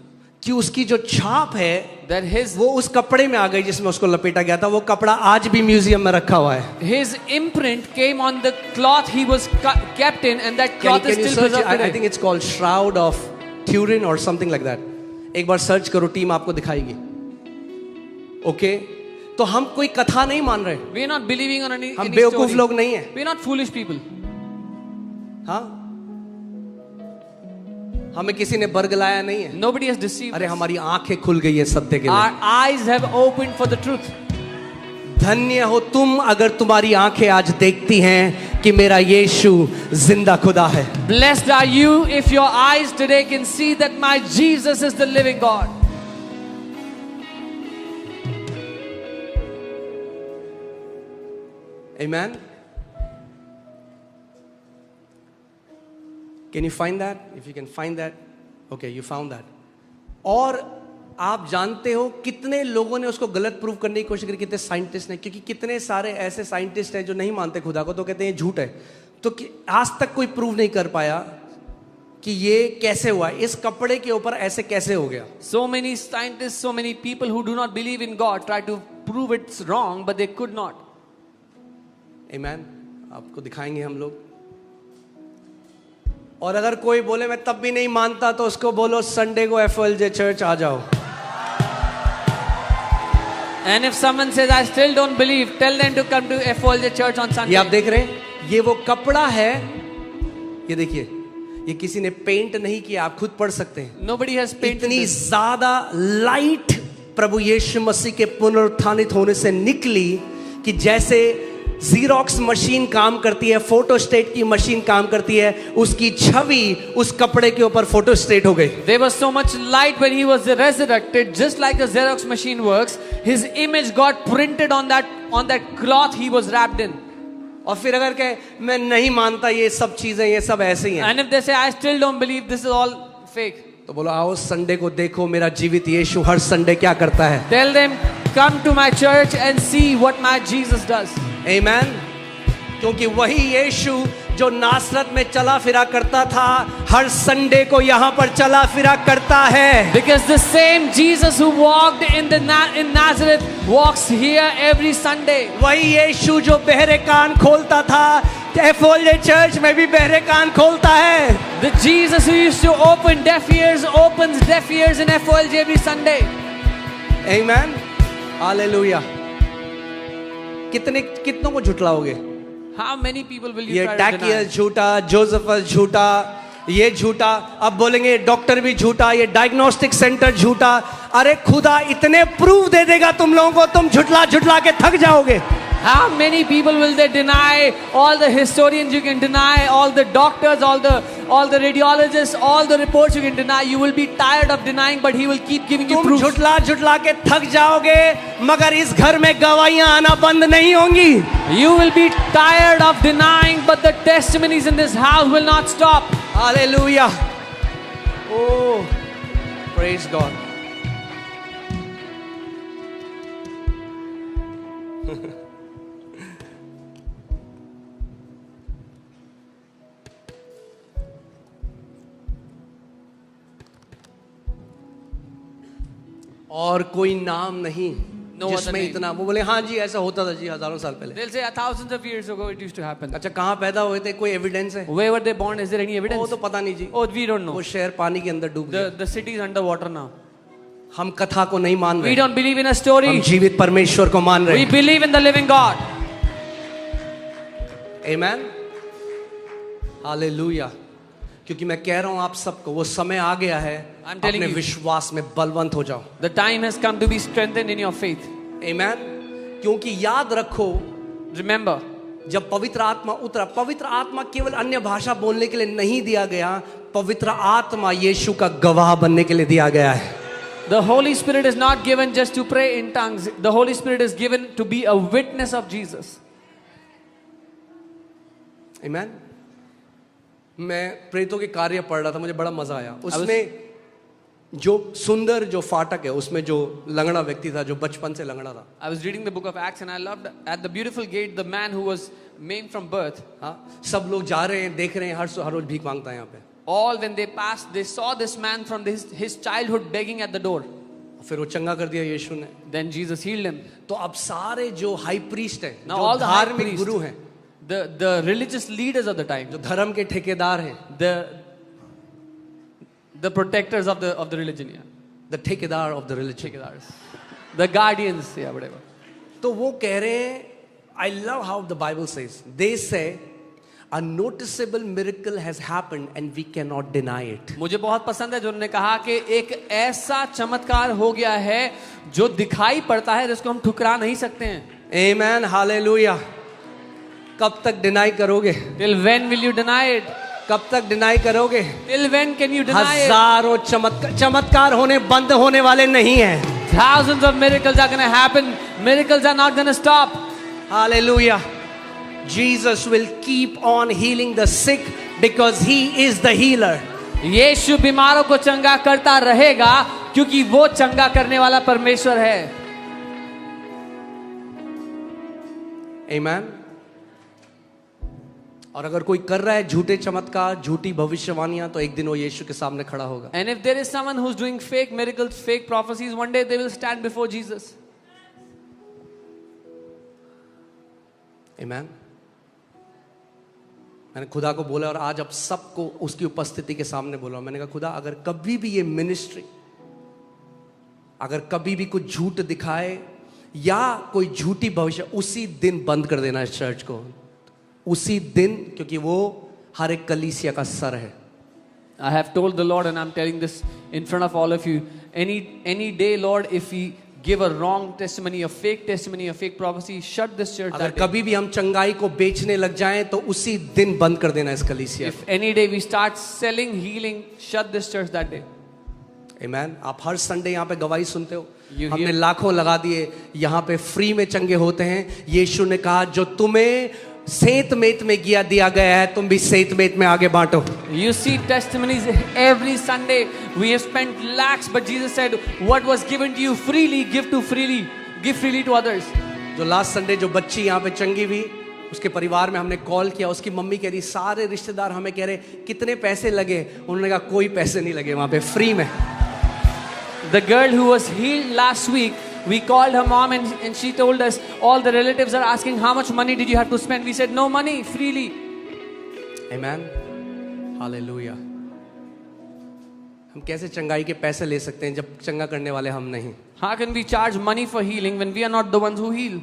कि उसकी जो छाप है that वो उस कपड़े में आ गई जिसमें उसको लपेटा गया था. वो कपड़ा आज भी म्यूजियम में रखा हुआ है. his imprint came on the cloth he was kept in, and that cloth is still preserved I today. think it's called Shroud of Turin or something like that. एक बार सर्च करो, टीम आपको दिखाएगी. Okay तो हम कोई कथा नहीं मान रहे, We are not believing on any हम any बेवकूफ story. लोग नहीं है। We are not foolish people. हाँ, हमें किसी ने बरगलाया नहीं है। Nobody has deceived अरे us. हमारी आंखें खुल गई है सत्य के Our लिए। eyes have opened for the truth. धन्य हो तुम अगर तुम्हारी आंखें आज देखती हैं कि मेरा यीशु जिंदा खुदा है। Blessed are you if your eyes today can see that my Jesus is the living God. Amen. Can you find that? If you can find that, okay, you found that. और आप जानते हो कितने लोगों ने उसको गलत प्रूव करने की कोशिश की, कितने साइंटिस्ट ने, क्योंकि कितने सारे ऐसे साइंटिस्ट हैं जो नहीं मानते खुदा को, तो कहते हैं झूठ है। तो आज तक कोई प्रूव नहीं कर पाया कि ये कैसे हुआ, इस कपड़े के ऊपर ऐसे कैसे हो गया। So many scientists, so many people who do not believe in God try to prove it's wrong, but they could not. Amen. आपको दिखाएंगे हम लोग। और अगर कोई बोले मैं तब भी नहीं मानता, तो उसको बोलो संडे को FOLJ चर्च आ जाओ। And if someone says I still don't believe, tell them to come to FOLJ church on Sunday. ये आप देख रहे हैं, ये वो कपड़ा है, ये देखिए, ये किसी ने पेंट नहीं किया, आप खुद पढ़ सकते हैं। Nobody has painted इतनी this. ज्यादा लाइट प्रभु यीशु मसीह के पुनरुत्थानित होने से निकली कि जैसे जीरोक्स मशीन काम करती है, फोटोस्टेट की मशीन काम करती है, उसकी छवि उस कपड़े के ऊपर फोटोस्टेट हो गई। There was so much light when he was resurrected, just like a Xerox machine works. His image got printed on that cloth he was wrapped in. और फिर अगर कहे मैं नहीं मानता ये सब चीजें, ये सब ऐसे ही हैं, And if they say I still don't believe, this is all fake. तो बोलो आओ संडे को देखो, मेरा जीवित यीशु हर संडे क्या करता है। Tell them, come to my church and see what my Jesus does. आमेन। क्योंकि वही यीशु जो नासरत में चला फिरा करता था, हर संडे को यहाँ पर चला फिरा करता है। Because the same Jesus who walked in Nazareth walks here every Sunday. वही यीशु जो बहरे कान खोलता था, FOLJ चर्च में भी बहरे कान खोलता है। The Jesus who used to open deaf ears opens deaf ears in FOLJ every Sunday. Amen, hallelujah. कितनों को झुटलाओगे? How many people will you ये try to deny? टैकियस झूठा, जोसेफस झूठा, ये झूठा, अब बोलेंगे डॉक्टर भी झूठा, ये डायग्नोस्टिक सेंटर झूठा। अरे खुदा इतने प्रूफ दे देगा तुम लोगों को, तुम झुटला झुटला के थक जाओगे। How many people will they deny? All the historians you can deny, all the doctors, all the radiologists, all the reports you can deny. You will be tired of denying, but he will keep giving you तुम proof. झुटला झुटला के थक जाओगे, मगर इस घर में गवाहियां आना बंद नहीं होंगी। You will be tired of denying, but the testimonies in this house will not stop. Hallelujah. Oh, praise God. और कोई नाम नहीं No other जिसमें name. इतना, वो बोले हाँ जी ऐसा होता था जी हजारों साल पहले। They'll say thousands of years ago it used to happen. अच्छा कहाँ पैदा हुए थे, कोई एविडेंस है? Where were they born? Is there any वो evidence? तो पता नहीं जी, Oh, we don't know. वो शहर पानी के अंदर डूब गया। The city is underwater now. हम कथा को नहीं मान We रहे, don't believe in a story. हम जीवित परमेश्वर को मान रहे We हैं। believe in the living God. Amen, hallelujah. क्योंकि मैं कह रहा हूं आप सबको, वो समय आ गया है, I'm telling अपने you. विश्वास में बलवंत हो जाओ। The time has come to be strengthened in your faith. आमेन। क्योंकि याद रखो, Remember, जब पवित्र आत्मा उतरा, पवित्र आत्मा केवल अन्य भाषा बोलने के लिए नहीं दिया गया, पवित्र आत्मा यीशु का गवाह बनने के लिए दिया गया है। the Holy Spirit is not given just to pray in tongues. The Holy Spirit is given to be a witness of Jesus. आमेन। मैं प्रेतों के कार्य पढ़ रहा था, मुझे बड़ा मजा आया। उसमें जो सुंदर जो फाटक है, उसमें जो लंगड़ा व्यक्ति था, जो बचपन से लंगड़ा था। I was reading the book of Acts and I loved at the beautiful gate the man who was maimed from birth. हाँ, सब लोग जा रहे हैं, देख रहे हैं, हर रोज भीख मांगता है यहाँ पे। All when they passed, they saw this man from his childhood begging at the door. फिर वो चंगा कर दिया यीशु ने। Then Jesus healed him. तो अब सारे जो हाई प्रीस्ट हैं, Now जो all the high धार्मिक priests, गुरु हैं, the religious leaders of the time, जो धर्म के ठेकेदार हैं, the protectors of the religion, yeah, the ठेकेदार ऑफ द रिलीजन, ठेकेदाrs, the guardians, yeah, whatever. तो वो कह रहे हैं, I love how the Bible says, they say a noticeable miracle has happened and we cannot deny it. मुझे बहुत पसंद है जो उन्होंने कहा कि एक ऐसा चमत्कार हो गया है जो दिखाई पड़ता है जिसको हम ठुकरा नहीं सकते हैं. Amen, hallelujah. कब तक डिनाई करोगे? Till when will you deny it? कब तक डिनाई करोगे? Till when can you deny it? हजारों चमत्कार होने बंद होने वाले नहीं हैं. Thousands of miracles are going to happen. Miracles are not going to stop. Hallelujah. Jesus will keep on healing the sick because he is the healer. यीशु बीमारों को चंगा करता रहेगा क्योंकि वो चंगा करने वाला परमेश्वर है. Amen. और अगर कोई कर रहा है झूठे चमत्कार, झूठी भविष्यवाणियां, तो एक दिन वो यीशु के सामने खड़ा होगा. And if there is someone who's doing fake miracles, fake prophecies, one day they will stand before Jesus. Amen. मैंने खुदा को बोला और आज अब सबको उसकी उपस्थिति के सामने बोला. मैंने कहा खुदा, अगर कभी भी ये मिनिस्ट्री, अगर कभी भी कुछ झूठ दिखाए या कोई झूठी भविष्य, उसी दिन बंद कर देना इस चर्च को, उसी दिन, क्योंकि वो हर एक कलीसिया का सर है. I have told the Lord and I'm telling this in front of all of you. Any day, Lord, if we give a wrong testimony, a fake testimony, a fake prophecy, shut this church. अगर कभी भी हम चंगाई को बेचने लग जाएं तो उसी दिन बंद कर देना इस कलीसिया. If any day we start selling healing, shut this church that day. Amen. आप हर संडे यहाँ पे गवाही सुनते हो. You हमने hear- लाखों लगा दिए, यहाँ पे फ्री में चंगे होते हैं. यीशु ने कहा जो तुम्हें सेंत मेत में दिया गया है, तुम भी सेंत मेत में आगे बांटो. You see testimonies every Sunday. We have spent lakhs, but Jesus said, what was given to you freely, give freely to others. जो लास्ट संडे जो बच्ची यहाँ पे चंगी हुई, उसके परिवार में हमने कॉल किया, उसकी मम्मी कह रही, सारे रिश्तेदार हमें कह रहे कितने पैसे लगे. उन्होंने कहा कोई पैसे नहीं लगे, वहां पे फ्री में. The girl who was healed last week, we called her mom and she told us, all the relatives are asking, how much money did you have to spend? We said, no money, freely. Amen. Hallelujah. हम कैसे चंगाई के पैसे ले सकते हैं जब चंगा करने वाले हम नहीं? How can we charge money for healing when we are not the ones who heal?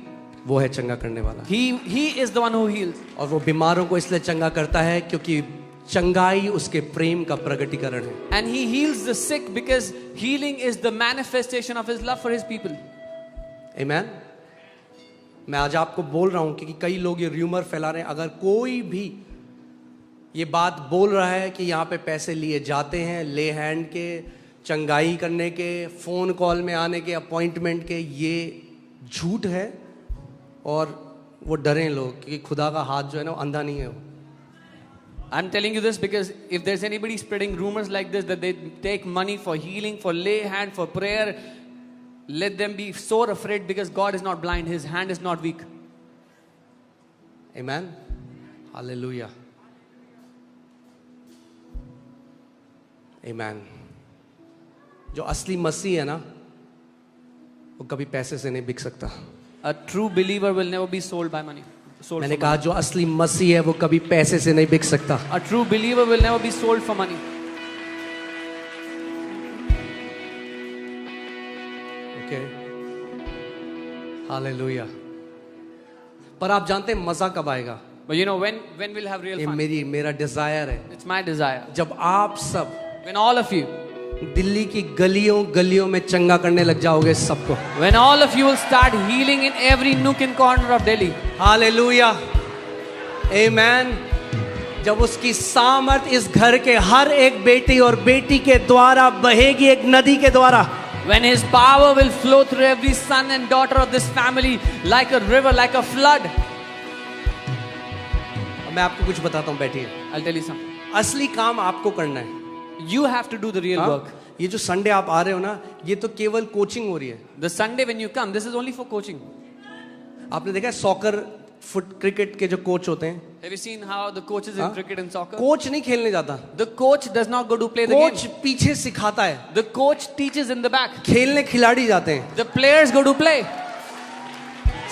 वो है चंगा करने वाला. He is the one who heals. और वो बीमारों को इसलिए चंगा करता है क्योंकि चंगाई उसके प्रेम का प्रगटीकरण है. And he heals the sick because healing is the manifestation of his love for his people. Amen. मैं आज आपको बोल रहा हूं क्योंकि कई लोग ये र्यूमर फैला रहे हैं. अगर कोई भी ये बात बोल रहा है कि यहाँ पे पैसे लिए जाते हैं, ले हैंड के, चंगाई करने के, फोन कॉल में आने के, अपॉइंटमेंट के, ये झूठ है. और वो डरे लोग क्योंकि खुदा का हाथ जो है ना वो अंधा नहीं है. वो I'm telling you this because if there's anybody spreading rumors like this that they take money for healing, for lay hand, for prayer, let them be so afraid because God is not blind, his hand is not weak. Amen. Hallelujah. Amen. जो असली मसीह है ना, वो कभी पैसे से नहीं बिक सकता. A true believer will never be sold by money. मैंने कहा जो असली मसीह है वो कभी पैसे से नहीं बिक सकता. A true believer will never be sold for money. Okay. Hallelujah. पर आप जानते हैं मजा कब आएगा? But you know when we'll have real ये fun? मेरा डिजायर है. It's my desire. जब आप सब When all of you, Delhi की गलियों में चंगा करने लग जाओगे सबको. when all of you will start healing in every nook and corner of Delhi. Hallelujah. Amen. जब उसकी सामर्थ इस घर के हर एक बेटी और बेटी के द्वारा बहेगी एक नदी के द्वारा. When his power will flow through every son and daughter of this family like a river, like a flood. मैं आपको कुछ बताता हूँ, बैठिए. I'll tell you something. असली काम आपको करना है. You have to do the real work. ये जो संडे आप आ रहे हो ना, ये तो केवल कोचिंग हो रही है. The Sunday when you come, this is only for coaching. आपने देखा है सॉकर, फुट क्रिकेट के जो कोच होते हैं, Have you seen how the coaches in cricket and soccer? Coach नहीं खेलने जाता. The coach does not go to play the coach game. पीछे सिखाता है. The coach teaches in the back. खेलने खिलाड़ी जाते हैं. The players go to play.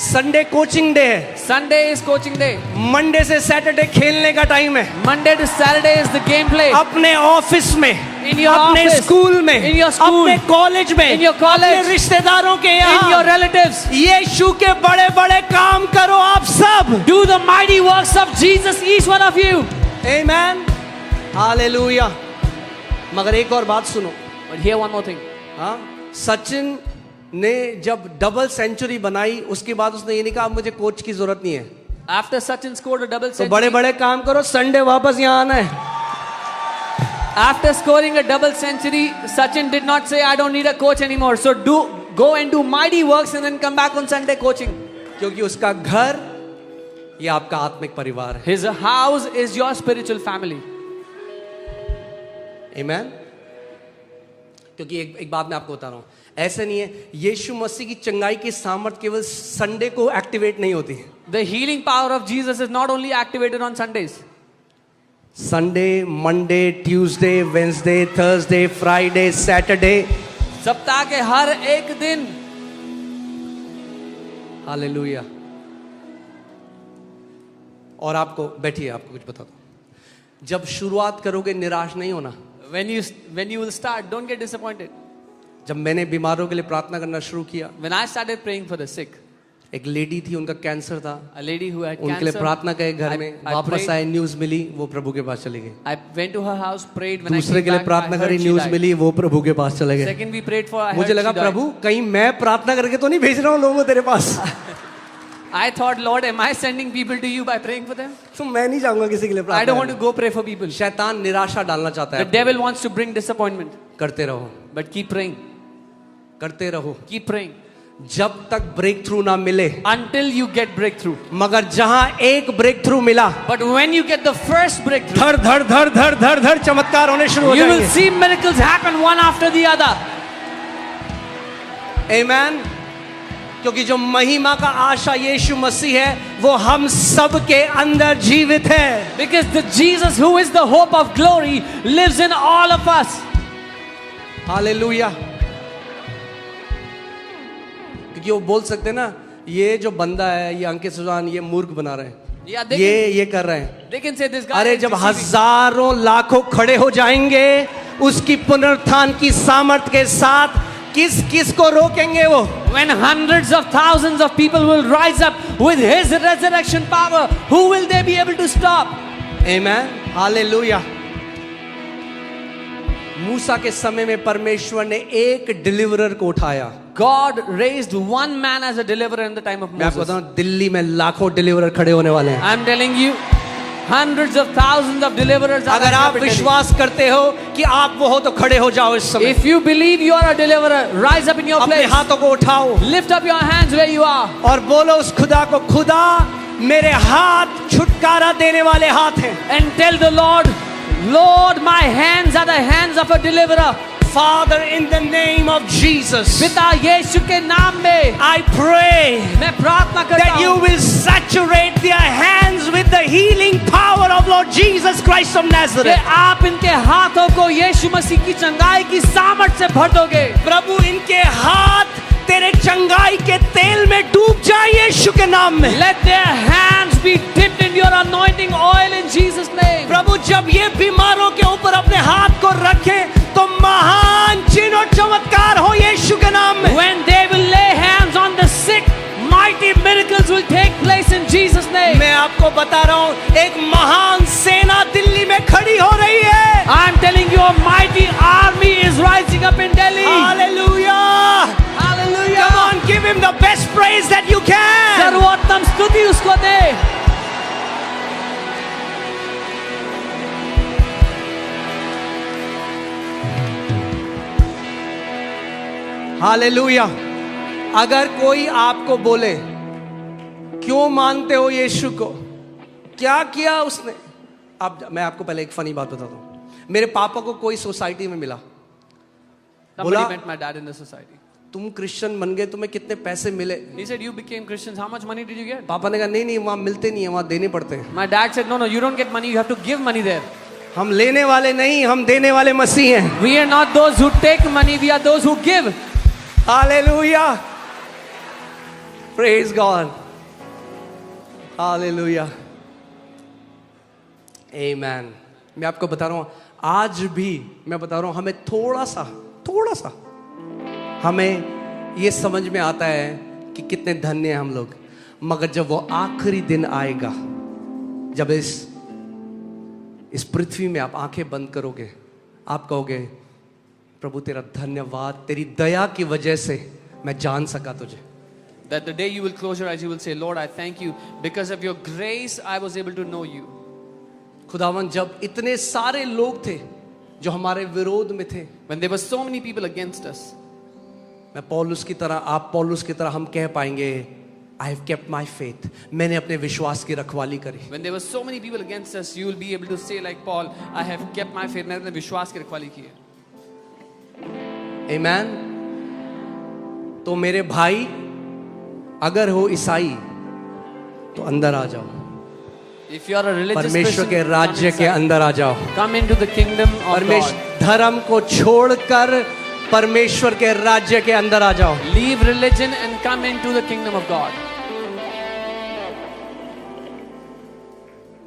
Sunday coaching day है. Sunday is coaching day. Monday से सैटरडे खेलने का टाइम है. Monday to Saturday is the gameplay. अपने ऑफिस में In your अपने office, स्कूल में, in your school, अपने कॉलेज में, in your college, अपने रिश्तेदारों के in your यहाँ relatives. यीशु के बड़े बड़े काम करो आप सब। Do the mighty works of Jesus, each one of you. Amen, hallelujah. मगर एक और बात सुनो, But here one more thing. हाँ, सचिन ने जब डबल सेंचुरी बनाई उसके बाद उसने ये नहीं कहा अब मुझे कोच की जरूरत नहीं है, After Sachin scored a double तो century, बड़े बड़े काम करो, संडे वापस यहाँ आना है। after scoring a double century, Sachin did not say, I don't need a coach anymore. So go and do mighty works and then come back on Sunday coaching. क्योंकि उसका घर ये आपका आत्मिक परिवार है। His house is your spiritual family. आमेन। क्योंकि एक बात मैं आपको बता रहा हूं, ऐसा नहीं है यीशु मसीह की चंगाई की सामर्थ केवल संडे को एक्टिवेट नहीं होती। The healing power of Jesus is not only activated on Sundays. Sunday, Monday, Tuesday, Wednesday, Thursday, Friday, Saturday, सप्ताह के हर एक दिन। हालेलुया। और आपको बैठिए, आपको कुछ बता दो, जब शुरुआत करोगे निराश नहीं होना। When you will start, don't get disappointed. जब मैंने बीमारों के लिए प्रार्थना करना शुरू किया, When I started praying for the sick, एक लेडी थी, उनका कैंसर था, a lady who had उनके लिए cancer, प्रार्थना करे घर में, I वापस prayed. आए, न्यूज मिली, वो प्रभु के पास चले गए। I went to her house, prayed. When I दूसरे came के लिए back, प्रार्थना I करी, heard she न्यूज died. मिली, वो प्रभु के पास चले गए। Second we prayed for. I मुझे heard लगा she died. प्रभु कहीं मैं प्रार्थना करके तो नहीं भेज रहा हूँ लोगों को तेरे पास। I thought, Lord, am I sending people to you by praying for them? तो मैं नहीं जाऊंगा किसी के लिए I प्रार्थना don't want to करने। go pray for people. शैतान निराशा डालना चाहता The है। devil wants to bring disappointment. करते रहो, But keep praying. करते रहो, Keep praying. जब तक ब्रेक थ्रू ना मिले। Until you get breakthrough. मगर जहां एक ब्रेक थ्रू मिला, But when you get the first breakthrough, धड़ धड़ धड़ धड़ धड़ धड़ चमत्कार होने शुरू हो you will जाएंगे। see miracles happen one after the other. आमेन। क्योंकि जो महिमा का आशा यीशु मसीह है वो हम सब के अंदर जीवित है। Because the Jesus who is the hope of glory lives in all of us. Hallelujah. क्योंकि वो बोल सकते हैं ना, ये जो बंदा है, ये अंकित सुजान, ये मूर्ख बना रहे हैं, Yeah, they can, ये कर रहे हैं। they can say this guy अरे is जब deceiving. हजारों लाखों खड़े हो जाएंगे उसकी पुनरुत्थान की सामर्थ के साथ, किस किस को रोकेंगे वो? When hundreds of thousands of people will rise up with his resurrection power, who will they be able to stop? Amen, hallelujah. मूसा के समय में परमेश्वर ने एक डिलीवरर को उठाया। God raised one man as a deliverer in the time of मैं आपको Moses. बताऊं, दिल्ली में लाखों डिलीवरर खड़े होने वाले हैं। I'm telling you, hundreds of thousands of deliverers are अगर आप happening. विश्वास करते हो कि आप वो हो तो खड़े हो जाओ इस समय। If you believe you are a deliverer, rise up in your अपने place. हाथों को उठाओ Lift up your hands where you are. और बोलो उस खुदा को, खुदा मेरे हाथ छुटकारा देने वाले हाथ हैं। And tell the Lord, Lord, my hands are the hands of a deliverer. Father, in the name of Jesus, पिता यीशु के नाम में I pray मैं प्रार्थना करता that you हूँ will saturate their hands with the healing power of Lord Jesus Christ of कि Nazareth. आप इनके हाथों को यीशु मसीह की चंगाई की सामर्थ से भर दोगे। प्रभु इनके हाथ तेरे चंगाई के तेल में डूब जाए यीशु के नाम में। Let their hands be dipped in your anointing oil in Jesus' name. प्रभु जब ये बीमारों के ऊपर अपने हाथ को रखें तो महान चिन्ह और चमत्कार हो यीशु के नाम में। When they will lay hands on the sick, mighty miracles will take place in Jesus' name. मैं आपको बता रहा हूँ, एक महान सेना दिल्ली में खड़ी हो रही है। I'm telling you, a mighty army is rising up in Delhi. Hallelujah! Hallelujah. Come on, give him the best praise that you can. सर्वोत्तम स्तुति उसको दे। हालेलुया। अगर कोई आपको बोले क्यों मानते हो यीशु को, क्या किया उसने, अब मैं आपको पहले एक फनी बात बताता हूं। मेरे पापा को कोई सोसाइटी में मिला, Somebody बोला met my dad in the society. तुम क्रिश्चियन बन गए, तुम्हें कितने पैसे मिले? He said, you became Christians. How much money did you get? पापा ने कहा नहीं नहीं, वहां मिलते नहीं है, वहां देने पड़ते हैं। My dad said, no, no, you don't get money. You have to give money there. हम लेने वाले नहीं, हम देने वाले मसीह हैं। We are not those who take money. We are those who give. Hallelujah, praise God, hallelujah, amen. मैं आपको बता रहा हूं, आज भी मैं बता रहा हूं, हमें थोड़ा सा हमें ये समझ में आता है कि कितने धन्य हैं हम लोग, मगर जब वो आखिरी दिन आएगा, जब इस पृथ्वी में आप आंखें बंद करोगे, आप कहोगे प्रभु तेरा धन्यवाद, तेरी दया की वजह से मैं जान सका तुझे। That the day you will close your eyes, you will say, Lord, I thank you. Because of your grace, I was able to know you. खुदावन जब इतने सारे लोग थे जो हमारे विरोध में थे, When there were so many people against us, मैं पौलुस की तरह, आप पौलुस की तरह हम कह पाएंगे I have kept my faith, मैंने अपने विश्वास की रखवाली करी। when there were so many people against us, you will be able to say like Paul, I have kept my faith. मैंने अपने विश्वास की रखवाली की है। Amen। तो मेरे भाई, अगर हो ईसाई तो अंदर आ जाओ, If you are a religious परमेश्वर person, के come राज्य के inside. अंदर आ जाओ। Come into the kingdom of परमेश्वर God. धर्म को छोड़कर परमेश्वर के राज्य के अंदर आ जाओ। Leave religion and come into the kingdom of God.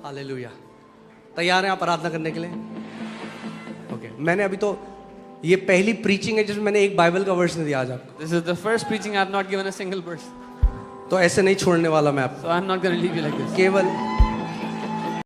Hallelujah. तैयार हैं आप आराधना करने के लिए? ओके, मैंने अभी तो ये पहली प्रीचिंग है जिसमें मैंने एक बाइबल का वर्स नहीं दिया आज आपको, This is the first preaching I have not given a single verse. तो ऐसे नहीं छोड़ने वाला मैं आपको। So I'm not going to leave you like this. केवल